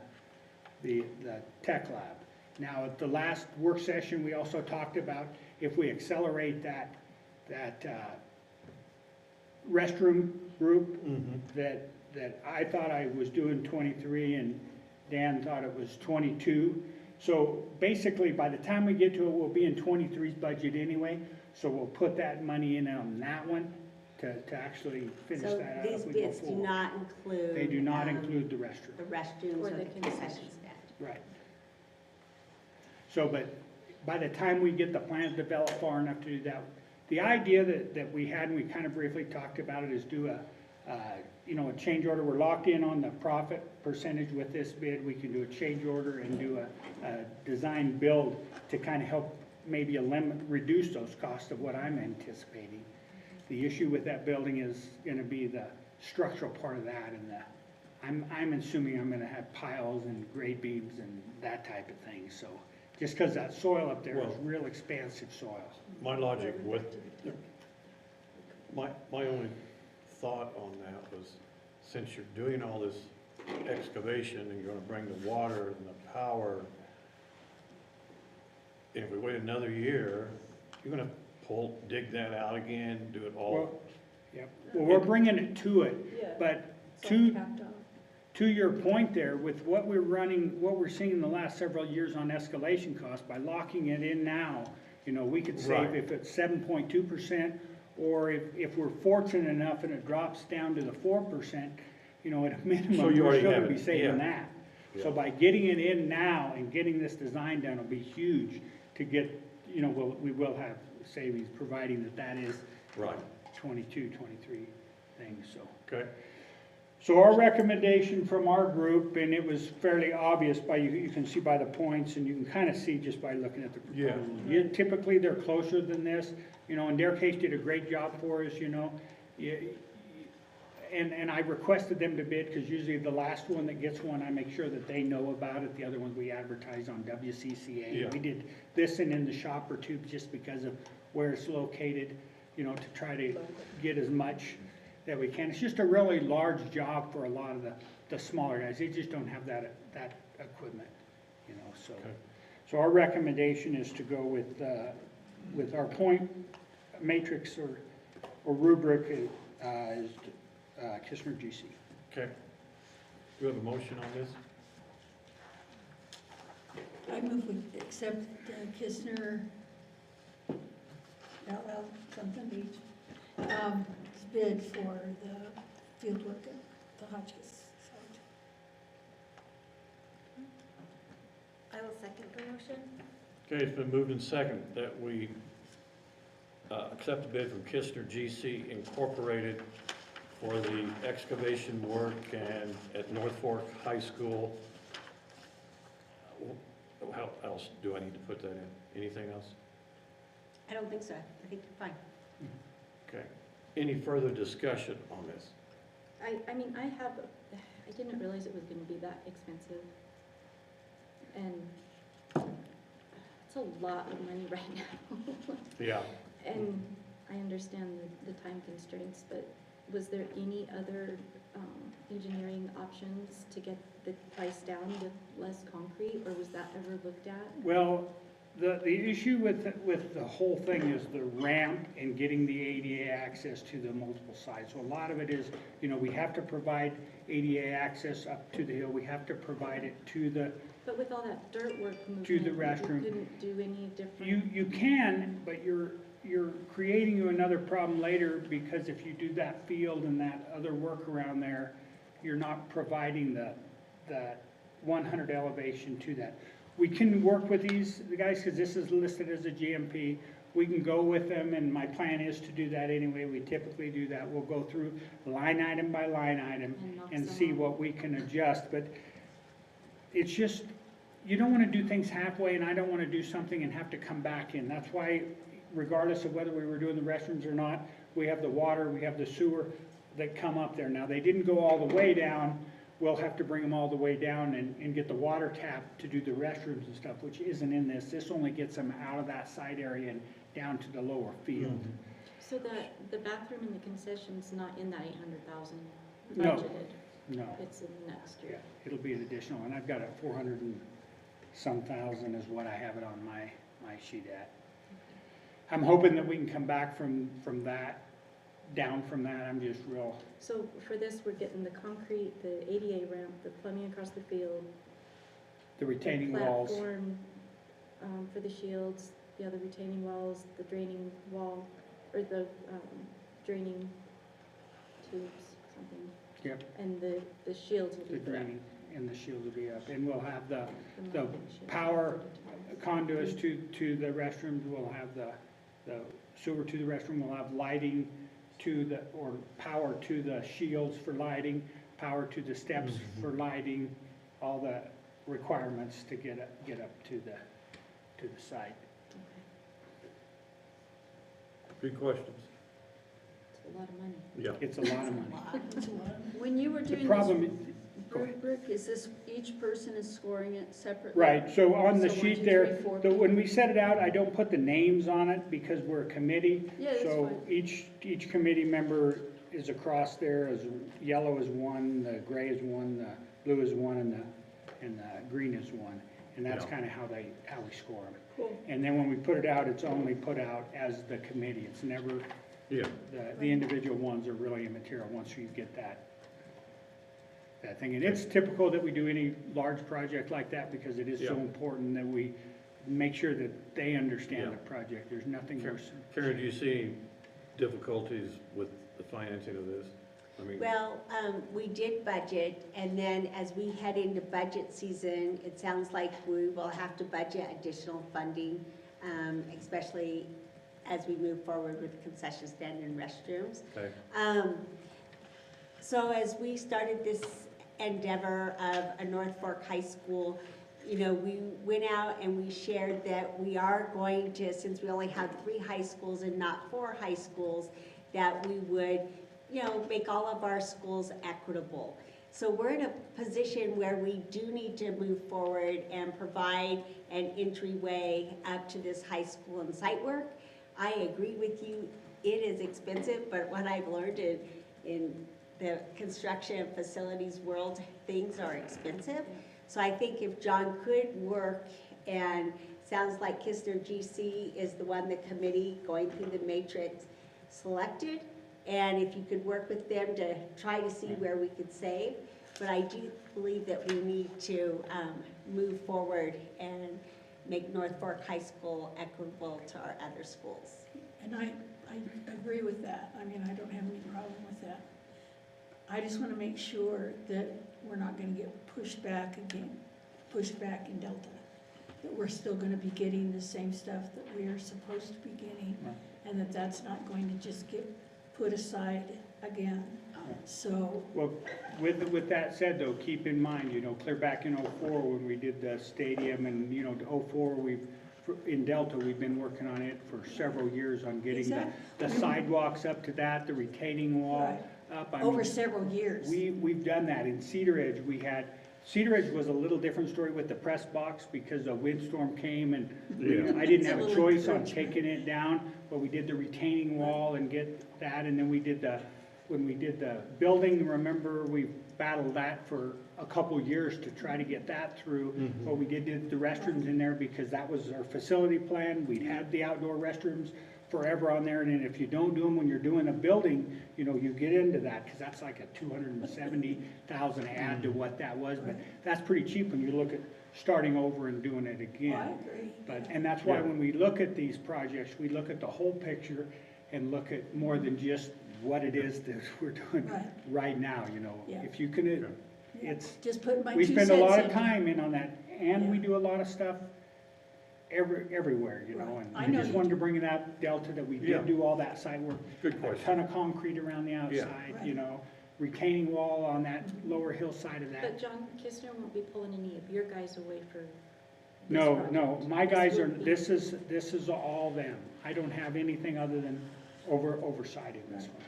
tech lab. Now, at the last work session, we also talked about if we accelerate that restroom group, that I thought I was doing 23 and Dan thought it was 22. So basically, by the time we get to it, we'll be in 23's budget anyway. So we'll put that money in on that one to actually finish that out. So these bids do not include. They do not include the restroom. The restrooms or the concession stand. Right. So, but by the time we get the plans developed far enough to do that, the idea that we had, and we kind of briefly talked about it, is do a change order. We're locked in on the profit percentage with this bid. We can do a change order and do a design build to kind of help maybe reduce those costs of what I'm anticipating. The issue with that building is going to be the structural part of that, and I'm assuming I'm going to have piles and grade beams and that type of thing. So just because that soil up there is real expansive soil. My logic with, my only thought on that was, since you're doing all this excavation and you're gonna bring the water and the power, if we wait another year, you're gonna dig that out again, do it all. Well, we're bringing it to it, but to your point there, with what we're seeing in the last several years on escalation costs, by locking it in now, we could save, if it's 7.2%, or if we're fortunate enough and it drops down to the 4%, at a minimum, we're still gonna be saving that. So by getting it in now and getting this design done will be huge to get, we will have savings, providing that is 22, 23 things, so. Okay. So our recommendation from our group, and it was fairly obvious you can see by the points, and you can kind of see just by looking at the proposals. Typically, they're closer than this. And their case did a great job for us, And I requested them to bid, because usually the last one that gets one, I make sure that they know about it. The other ones we advertise on WCCA. We did this and in the shopper tube just because of where it's located, to try to get as much that we can. It's just a really large job for a lot of the smaller guys. They just don't have that equipment, so. Okay. So our recommendation is to go with our point matrix or rubric is Kistner GC. Okay. Do we have a motion on this? I move we accept Kistner, LL something beach, bid for the field work at the Hotchkiss site. I will second the motion. Okay, it's been moved and second that we accept the bid from Kistner GC Incorporated for the excavation work and at North Fork High School. How else do I need to put that in? Anything else? I don't think so. I think you're fine. Okay. Any further discussion on this? I mean, I didn't realize it was gonna be that expensive. And it's a lot of money right now. Yeah. And I understand the time constraints, but was there any other engineering options to get the price down with less concrete, or was that ever looked at? Well, the issue with the whole thing is the ramp and getting the ADA access to the multiple sides. So a lot of it is, you know, we have to provide ADA access up to the hill. We have to provide it to the, But with all that dirt work movement, to the restroom. you couldn't do any different? You can, but you're creating you another problem later, because if you do that field and that other work around there, you're not providing the 100 elevation to that. We can work with these guys, because this is listed as a GMP. We can go with them, and my plan is to do that anyway. We typically do that. We'll go through line item by line item and see what we can adjust. But it's just, you don't want to do things halfway, and I don't want to do something and have to come back in. That's why, regardless of whether we were doing the restrooms or not, we have the water, we have the sewer that come up there. Now, they didn't go all the way down. We'll have to bring them all the way down and get the water tap to do the restrooms and stuff, which isn't in this. This only gets them out of that side area and down to the lower field. So the bathroom and the concession's not in that 800,000 No. budgeted? No. It's in next Yeah, year? it'll be an additional, and I've got it 400 and some thousand is what I have it on my sheet at. I'm hoping that we can come back from that, down from that. I'm just real, So for this, we're getting the concrete, the ADA ramp, the plumbing across the field, the retaining the walls. platform for the shields, the other retaining walls, the draining wall, or the draining tubes, something. Yep. And the shields will The be put up. draining and the shield will be up, and we'll have the The power conduits to the restrooms, we'll have the sewer to the restroom, we'll have lighting to the, or power to the shields for lighting, power to the steps for lighting, all the requirements to get up to the site. Good questions. It's a lot of money. Yeah. It's a lot of money. It's a lot. When you were The doing this problem, rubric, is this, each person is scoring it separately? right, so on the So 1, sheet 2, there, 3, 4 when we set it out, I don't put the names on it because we're a committee. Yeah, that's So fine. each committee member is across there, as yellow is one, the gray is one, the blue is one, and the green is one. And that's Yeah. kind of how we score them. Cool. And then when we put it out, it's only put out as the committee. It's never, Yeah. the individual ones are really immaterial once you get that thing. And it's typical that we do any large project like that because it is so Yeah. important that we make sure that they understand Yeah. the project. There's nothing worse. Karen, do you see any difficulties with the financing of this? I mean, Well, we did budget, and then as we head into budget season, it sounds like we will have to budget additional funding, especially as we move forward with concession stand and restrooms. okay. So as we started this endeavor of a North Fork High School, you know, we went out and we shared that we are going to, since we only have 3 high schools and not 4 high schools, that we would, you know, make all of our schools equitable. So we're in a position where we do need to move forward and provide an entryway up to this high school and site work. I agree with you, it is expensive, but what I've learned in the construction and facilities world, things are expensive. So I think if John could work, and sounds like Kistner GC is the one the committee going through the matrix selected, And if you could work with them to try to see where we could save. But I do believe that we need to move forward and make North Fork High School equitable to our other schools. And I agree with that. I mean, I don't have any problem with that. I just want to make sure that we're not going to get pushed back again, pushed back in Delta. That we're still going to be getting the same stuff that we are supposed to be getting, and that that's not going to just get put aside again. So. Well, with that said though, keep in mind, you know, clear back in '04 when we did the stadium, and you know, '04 in Delta, we've been working on it for several years on getting the sidewalks up to that, the retaining wall up. Over several years. We've done that. In Cedar Edge, Cedar Edge was a little different story with the press box because a windstorm came and I didn't have a choice on taking it down, but we did the retaining wall and get that, and then when we did the building, remember, we battled that for a couple years to try to get that through. But we did the restrooms in there because that was our facility plan. We'd had the outdoor restrooms forever on there, and then if you don't do them when you're doing a building, you know, you get into that, because that's like a $270,000 add to what that was, but that's pretty cheap when you look at starting over and doing it again. I agree. And that's why when we look at these projects, we look at the whole picture and look at more than just what it is that we're doing right now, you know. If you can, it's, just put my we 2 spend a cents lot of in. time in on that, and we do a lot of stuff everywhere, you know, and I just wanted to bring it up, Delta, that we did do all that site work. Good question. A ton of concrete around the outside, you know, retaining wall on that lower hillside of that. But John Kistner won't be pulling any of your guys away for this No, project. no, my guys are, this is all them. I don't have anything other than oversight in this one.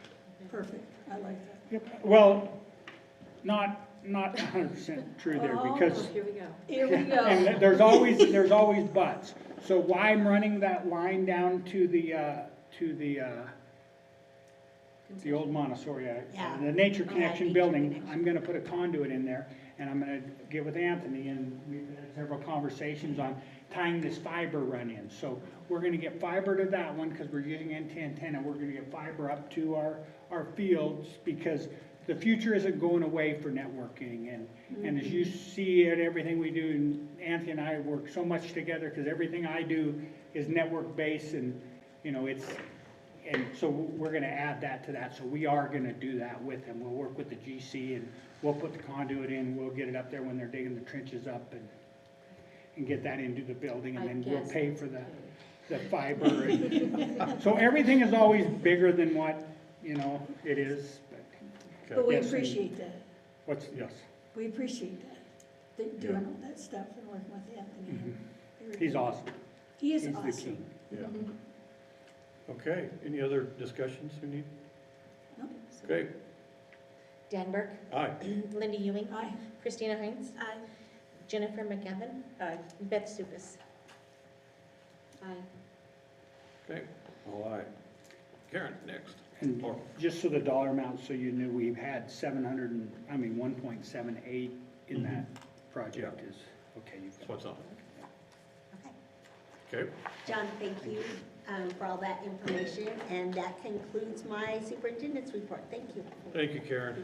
Perfect, I like that. Yep. Well, not 100% true there, Oh, because here we go. Here we go. and there's always buts. So why I'm running that line down to the old Montessori, the Nature Connection Nature building, Connection. I'm gonna put a conduit in there, and I'm gonna get with Anthony, and we've had several conversations on tying this fiber run in. So we're gonna get fiber to that one, because we're using N1010, and we're gonna get fiber up to our fields, because the future isn't going away for networking, and as you see it, everything we do, and Anthony and I work so much together, because everything I do is network-based, and, you know, and so we're gonna add that to that, so we are gonna do that with them. We'll work with the GC, and we'll put the conduit in, we'll get it up there when they're digging the trenches up, and get that into the building, and then we'll pay for the fiber. So everything is always bigger than what, you know, it is, But we yes, appreciate that. yes. We appreciate that, doing all that stuff and working with Anthony. He's awesome. He is He's the awesome. king. Yeah. Okay, any other discussions we need? No. Okay, Dan Burke. aye. Linda Ewing. Aye. Christina Hines. Aye. Jennifer McGavin. Aye. Beth Stupas. Aye. Okay, all aye. Karen, next. And just so the dollar amount, so you knew, we've had 1.78 in that project is, okay. That's what's up. Okay. John, thank you for all that information, and that concludes my superintendent's report. Thank you. Thank you, Karen.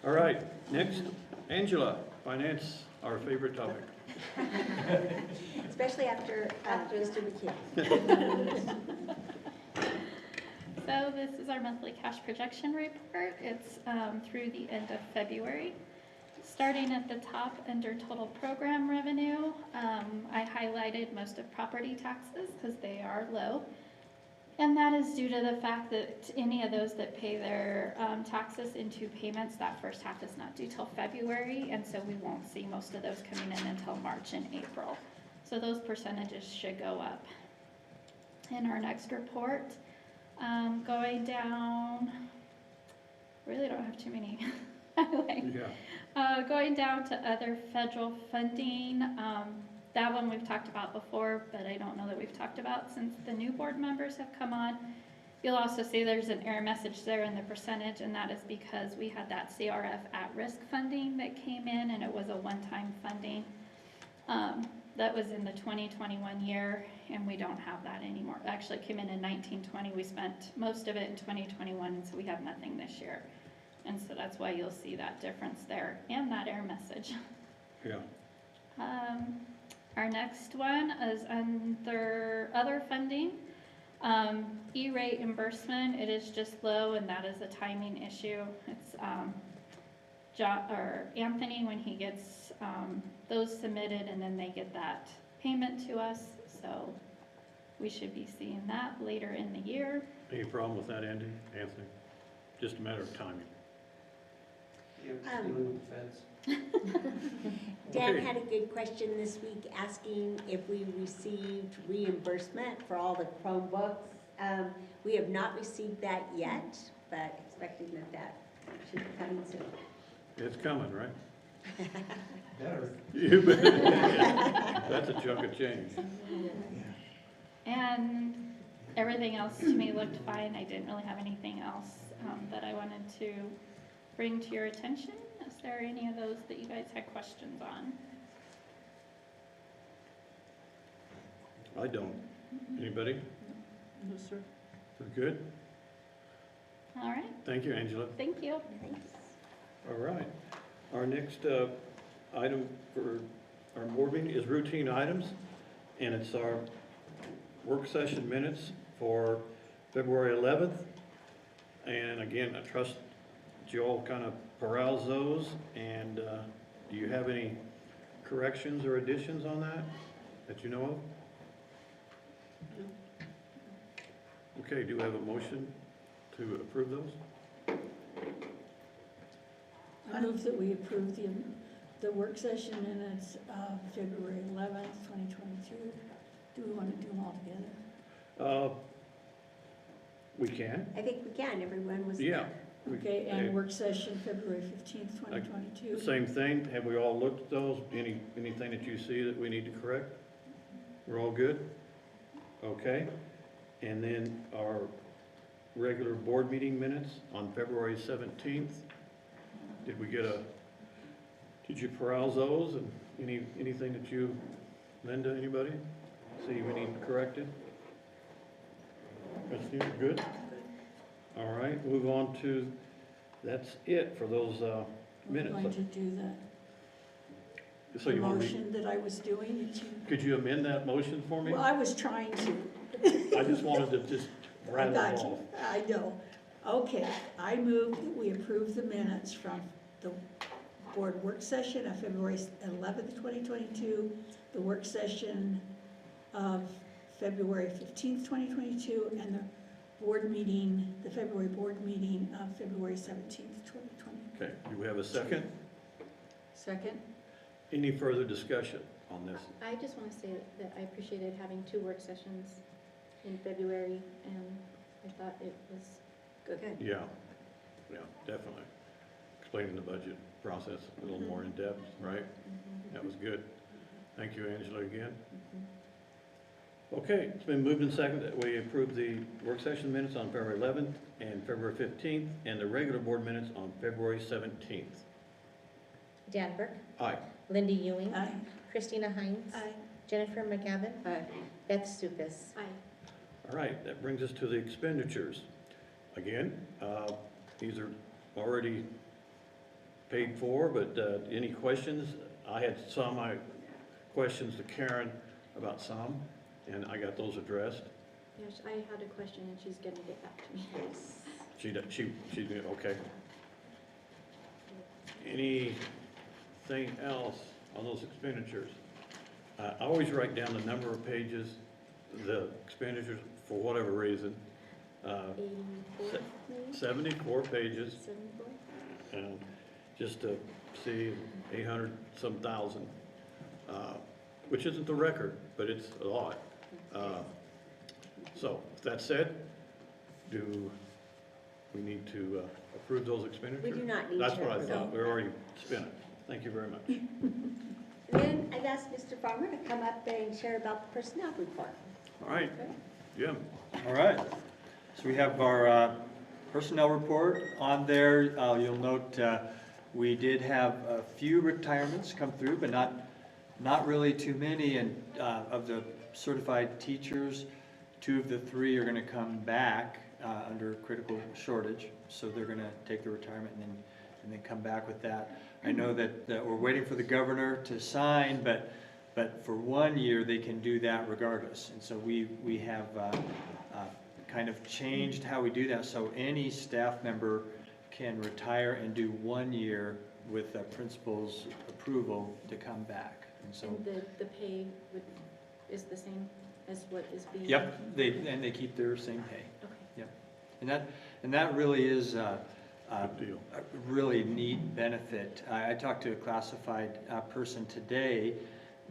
All right, next, Angela, finance, our favorite topic. Especially after Mr. McKinney. So this is our monthly cash projection report. It's through the end of February. Starting at the top under total program revenue, I highlighted most of property taxes because they are low. And that is due to the fact that any of those that pay their taxes into payments, that first half is not due till February, and so we won't see most of those coming in until March and April. So those percentages should go up. In our next report, going down, really don't have too many highlights. Going down to other federal funding, that one we've talked about before, but I don't know that we've talked about since the new board members have come on. You'll also see there's an error message there in the percentage, and that is because we had that CRF at-risk funding that came in, and it was a one-time funding. that was in the 2021 year, and we don't have that anymore. Actually, it came in 1920. We spent most of it in 2021, so we have nothing this year. And so that's why you'll see that difference there and that error message. Yeah. Our next one is under other funding. E-rate reimbursement, it is just low, and that is a timing issue. It's Anthony, when he gets those submitted, and then they get that payment to us. So we should be seeing that later in the year. Any problem with that, Anthony? Just a matter of timing. Dan had a good question this week asking if we received reimbursement for all the Chromebooks. We have not received that yet, but expecting that should be coming soon. It's coming, right? Better. You bet. That's a chunk of change. And everything else to me looked fine. I didn't really have anything else that I wanted to bring to your attention. Is there any of those that you guys had questions on? I don't. Anybody? No, sir. We're good? All right. Thank you, Angela. Thank you. Thanks. All right. Our next item for our board meeting is routine items, and it's our work session minutes for February 11th. And again, I trust Joel kind of peruse those, and do you have any corrections or additions on that you know of? Okay, do we have a motion to approve those? I move that we approve the work session minutes of February 11th, 2022. Do we want to do them all together? We can. I think we can, everyone was Yeah. there. Okay, and work session February 15th, 2022. Same thing. Have we all looked at those? Anything that you see that we need to correct? We're all good? Okay. And then our regular board meeting minutes on February 17th. Did you peruse those, and anything that you, Linda, anybody, see we need corrected? Christine, good? All right, move on to, that's it for those minutes. I'm going to do So the you want to motion that I was doing. Could you amend that motion for me? Well, I was trying to. I just wanted to just I rattle got them you. off. I know. Okay, I move that we approve the minutes from the board work session of February 11th, 2022, the work session of February 15th, 2022, and the board meeting, the February board meeting of February 17th, 2020. Okay, do we have a second? Second? Any further discussion on this? I just want to say that I appreciated having 2 work sessions in February, and I thought it was good. Yeah, definitely. Explaining the budget process a little more in depth, right? That was good. Thank you, Angela, again. Okay, it's been moved and seconded that we approve the work session minutes on February 11th and February 15th, and the regular board minutes on February 17th. Dan Burke. Aye. Linda Ewing. Aye. Christina Hines. Aye. Jennifer McGavin. Aye. Beth Stupas. Aye. All right, that brings us to the expenditures. Again, these are already paid for, but any questions? I had some questions to Karen about some, and I got those addressed. Yes, I had a question, and she's going to get back to me. She did, okay. Anything else on those expenditures? I always write down the number of pages, the expenditures, for whatever reason. 84, maybe? 74 pages, 74? and just to see 800 some thousand, which isn't the record, but it's a lot. So, with that said, do we need to approve those expenditures? We do not need That's to what I approve. thought. We already spent it. Thank you very much. Then I've asked Mr. Farmer to come up and share about the personnel report. All right, Jim. All right, so we have our personnel report on there. You'll note we did have a few retirements come through, but not not really too many, and of the certified teachers, 2 of the 3 are gonna come back under critical shortage, so they're gonna take the retirement and then come back with that. I know that we're waiting for the governor to sign, but for 1 year, they can do that regardless. And so we have kind of changed how we do that, so any staff member can retire and do 1 year with the principal's approval to come back. And so, And the pay is the same as what is being? yep, they keep their same pay. Okay. Yep. And that really is Good deal. a really neat benefit. I talked to a classified person today.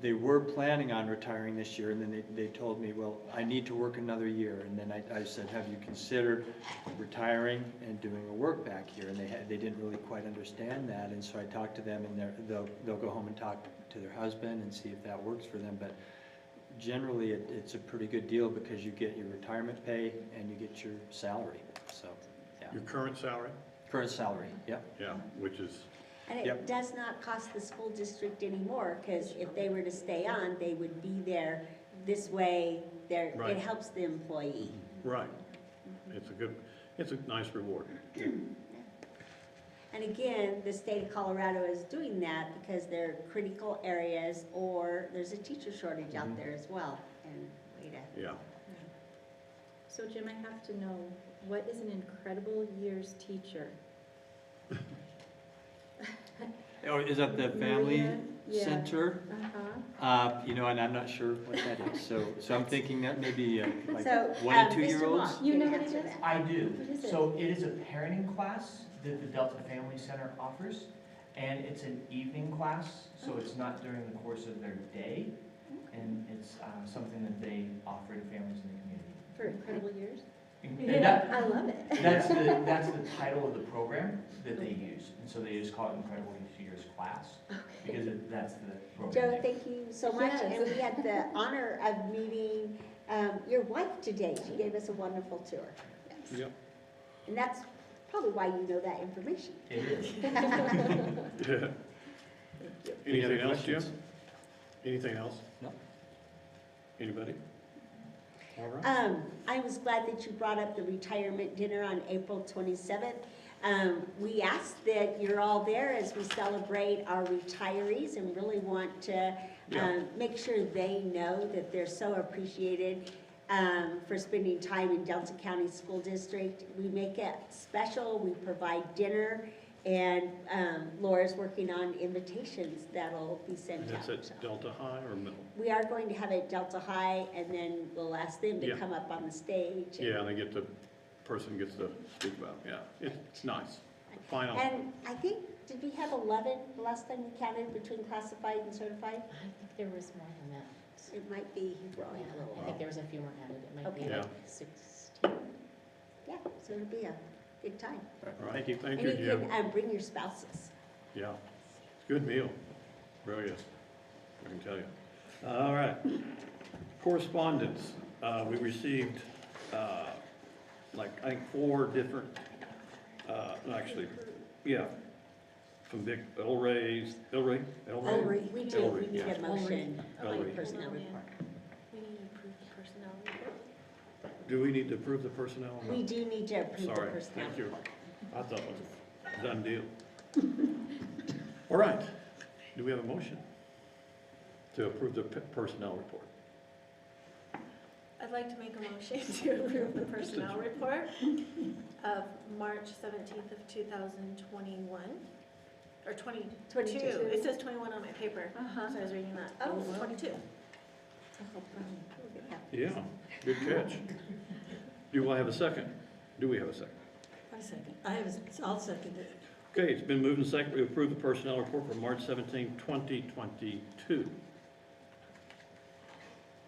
They were planning on retiring this year, and then they told me, well, I need to work another year. And then I said, have you considered retiring and doing a work back here? And they didn't really quite understand that. And so I talked to them, and they'll go home and talk to their husband and see if that works for them. But generally, it's a pretty good deal because you get your retirement pay and you get your salary. So, yeah. Your current salary? Current salary, yep. Yeah, which is, And it Yep. does not cost the school district anymore, because if they were to stay on, they would be there. This way, Right. it helps the employee. right. It's a nice reward. And again, the state of Colorado is doing that because they're critical areas, or there's a teacher shortage out there as well. And way to, Yeah. So Jim, I have to know, what is an incredible years teacher? Oh, is that the family Maria? Yeah. center? Uh-huh. And I'm not sure what that is. So I'm thinking that maybe like So, 1 and 2 Mr. year olds. Moss, You can know what answer it is? that. I do. What is it? So it is a parenting class that the Delta Family Center offers, and it's an evening class, so it's not during the course of their day, and it's something that they offer to families in the community. For incredible years? And that- I love it. that's the title of the program that they use, and so they just call it Incredible Years Class, because that's the program. Joe, thank you so much. Yes. And we had the honor of meeting your wife today. She gave us a wonderful tour. Yes. Yep. And that's probably why you know that information. It is. Anything else, Jim? questions? Anything else? No. Anybody? All right. I was glad that you brought up the retirement dinner on April 27th. We ask that you're all there as we celebrate our retirees and really want to Yeah. make sure they know that they're so appreciated for spending time in Delta County School District. We make it special, we provide dinner, and Laura's working on invitations that'll be sent And out. it's at Delta High or middle? We are going to have it at Delta High, and then we'll ask them to Yeah. come up on the stage. Yeah, and person gets to speak about it. Yeah, it's nice. Final. And I think, did we have 11 the last time we counted between classified and certified? I think there was more than that. It might be growing a I little. think there was a few more added. It might be Okay. Yeah. like 16. Yeah, so it'll be a good time. All right. Thank you. Thank And you, you Jim. can bring your spouses. Yeah, it's a good meal, really is, I can tell you. All right, correspondence, we received, I think 4 different, actually, yeah, from Vic Elray. We do, we need yeah. a motion on Ellery. the personnel report. We need to approve the personnel report. Do we need to approve the personnel? or no? We do need to approve the Sorry, personnel thank you. report. I thought it was a done deal. All right, do we have a motion to approve the personnel report? I'd like to make a motion to approve the personnel report of March 17th of 2021, or 22. 22. It says 21 on my paper, so I was reading that. Oh, 22. Yeah, good catch. Do I have a second? Do we have a second? I second. I'll second it. Okay, it's been moved and seconded. We approve the personnel report for March 17, 2022.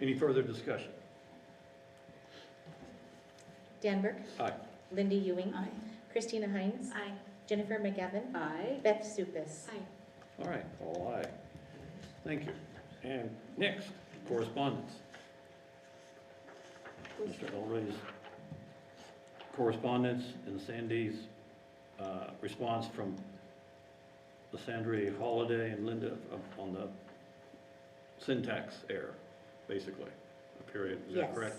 Any further discussion? Dan Burke. Aye. Linda Ewing. Aye. Christina Hines. Aye. Jennifer McGavin. Aye. Beth Supis. Aye. All right, all aye. Thank you. And next, correspondence. Mr. Elray's correspondence and Sandy's response from Lysandre Holiday and Linda on the syntax error, basically, a period, is that Yes. correct?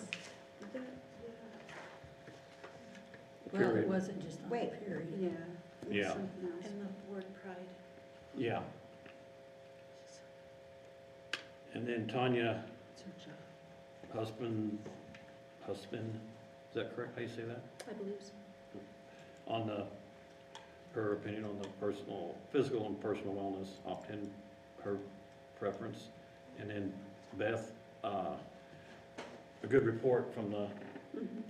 Well, it Period. wasn't just on Wait. the period. Yeah, And the word pride. yeah. And then Tanya Husband, is that correct, how you say that? I believe so. On the, her opinion on the personal, physical and personal wellness, opt-in, her preference. And then Beth, a good report from the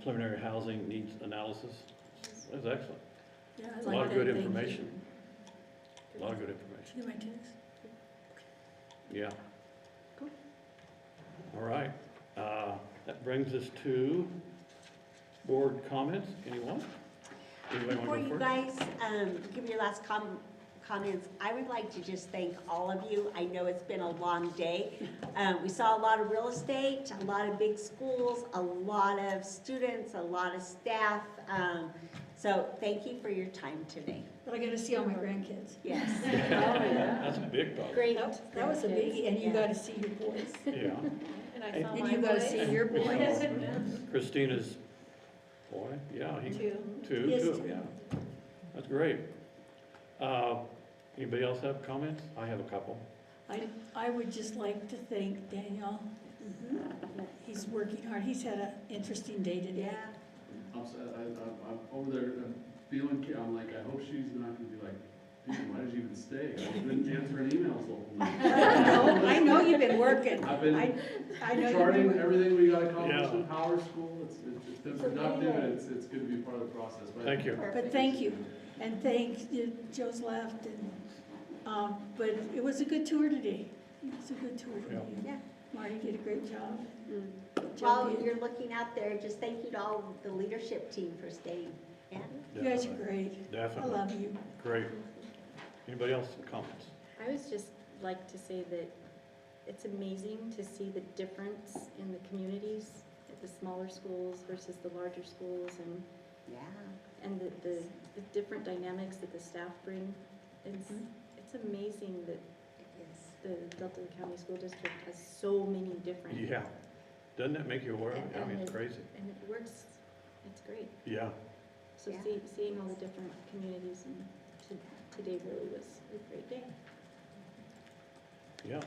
preliminary housing needs analysis. That's excellent. Yeah, I A like lot of that. good Thank you. information. A lot of good information, Did you get my text? yeah. Cool. All right, that brings us to board comments. Anyone? Anybody Before want to you go first? guys give your last comments, I would like to just thank all of you. I know it's been a long day. We saw a lot of real estate, a lot of big schools, a lot of students, a lot of staff. So thank you for your time today. But I got to see all my grandkids. Yes. That's a big problem. Great. That was a biggie, and you got to see your boys. Yeah. And I saw And my you got to boys. see your boys. Christina's boy, yeah, he, Two. two, Yes, two, two. yeah. That's great. Anybody else have comments? I have a couple. I would just like to thank Daniel. He's working hard. He's had an interesting day today. I'm over there feeling, I'm like, I hope she's not gonna be like, dude, why did you even stay? I've been answering emails the whole night. I know you've been working. I've been I know you've been charting working. everything we got accomplished Yeah. in Power School. It's been productive and it's good to be part of the process. But Thank you. But thank you, and thank you, Joe's left, and, but it was a good tour today. It was a good tour today. Yeah. Marty did a great job. While you're looking out there, just thank you to all the leadership team for staying. Yeah. You guys are great. Definitely. I love you. Great. Anybody else with comments? I was just like to say that it's amazing to see the difference in the communities at the smaller schools versus the larger schools, and Yeah. the different dynamics that the staff bring. It's amazing that the Delta County School District has so many different. Yeah. Doesn't that make you aware of it? I mean, it's And crazy. And it works, it's great. Yeah. So Yeah. seeing all the different communities, and today really was a great day. Yeah.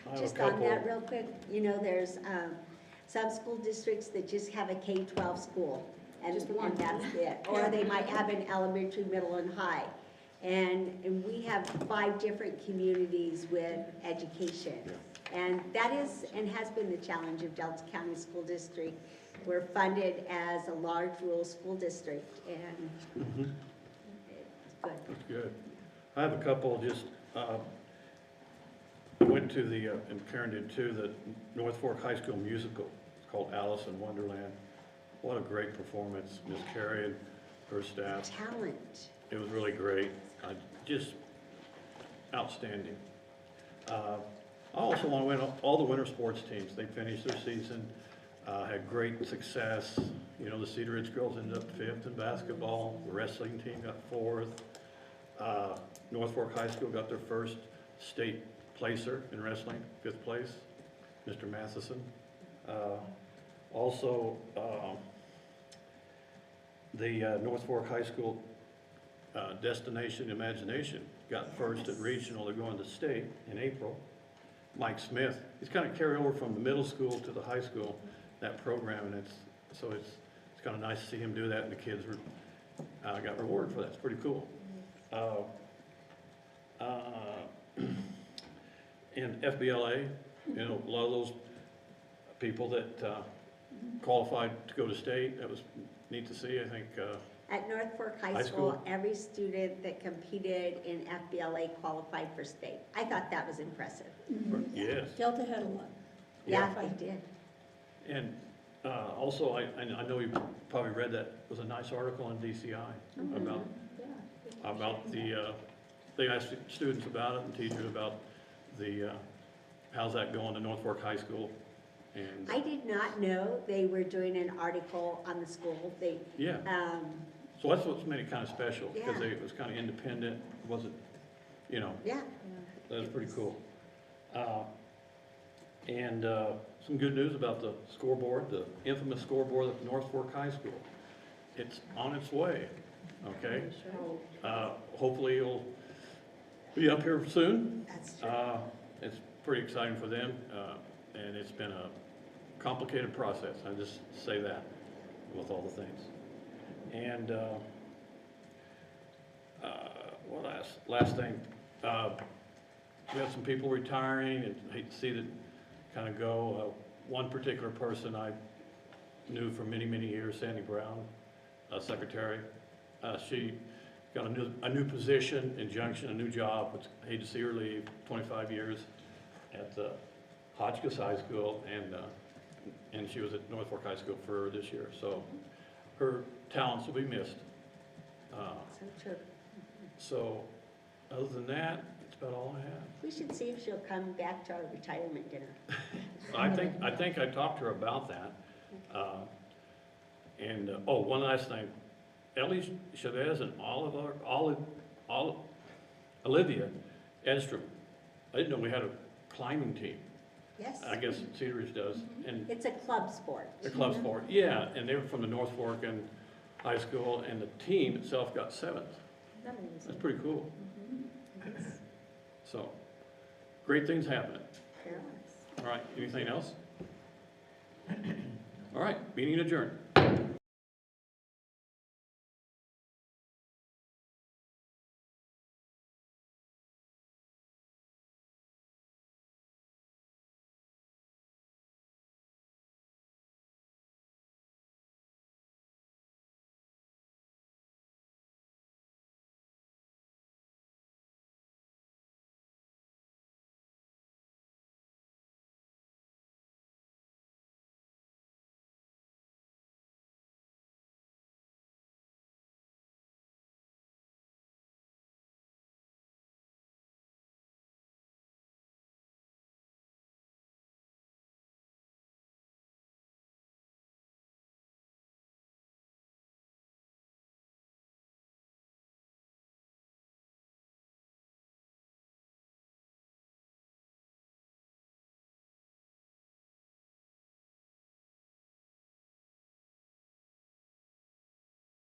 I have a Just on couple. that real quick, you know, there's some school districts that just have a K-12 school, and Just one. and that's it. Or they might have an elementary, middle, and high. And we have 5 different communities with education. And that is, and has been the challenge of Delta County School District. We're funded as a large rural school district, and Mhm. it's good. That's good. I have a couple just, I went to the, and Karen did too, the North Fork High School musical. It's called Alice in Wonderland. What a great performance, Miss Carrie and her staff. Talent. It was really great, just outstanding. I also want to win all the winter sports teams. They finished their season, had great success. You know, the Cedar Ridge girls ended up 5th in basketball. The wrestling team got 4th. North Fork High School got their first state placer in wrestling, 5th place, Mr. Matheson. Also, the North Fork High School Destination Imagination got first at regional. They're going to state in April. Mike Smith, he's kind of carried over from the middle school to the high school, that program, and it's kind of nice to see him do that, and the kids were got rewarded for that. It's pretty cool. And FBLA, you know, a lot of those people that qualified to go to state, that was neat to see. I think At North Fork High High School, school. every student that competed in FBLA qualified for state. I thought that was impressive. yes. Delta had a lot. Yeah, they did. And also, I know you probably read that, was a nice article in DCI about the, they asked students about it and teachers about the, how's that going to North Fork High School. And I did not know they were doing an article on the school. They, yeah, so that's what's made it kind of special, because Yeah. it was kind of independent, wasn't, you know, yeah. that was pretty cool. And some good news about the scoreboard, the infamous scoreboard at North Fork High School. It's on its way, okay? Hopefully it'll be up here soon. That's true. It's pretty exciting for them, and it's been a complicated process. I just say that with all the things. And what last thing, we have some people retiring, and I hate to see that kind of go. One particular person I knew for many, many years, Sandy Brown, secretary, she got a new position in Junction, a new job, but I hate to see her leave, 25 years at the Hotchkiss High School, and she was at North Fork High School for this year, so her talents will be missed. So true. So, other than that, that's about all I have. We should see if she'll come back to our retirement dinner. I think I talked to her about that. Oh, one last thing. Ellie Chavez and Olivia Edstrom. I didn't know we had a climbing team. Yes. I guess Cedar Ridge does. And It's a club sport. the club sport, yeah, and they were from the North Fork and High School, and the team itself got 7th. That's pretty cool. So, great things happening. All right, anything else? All right, meeting adjourned.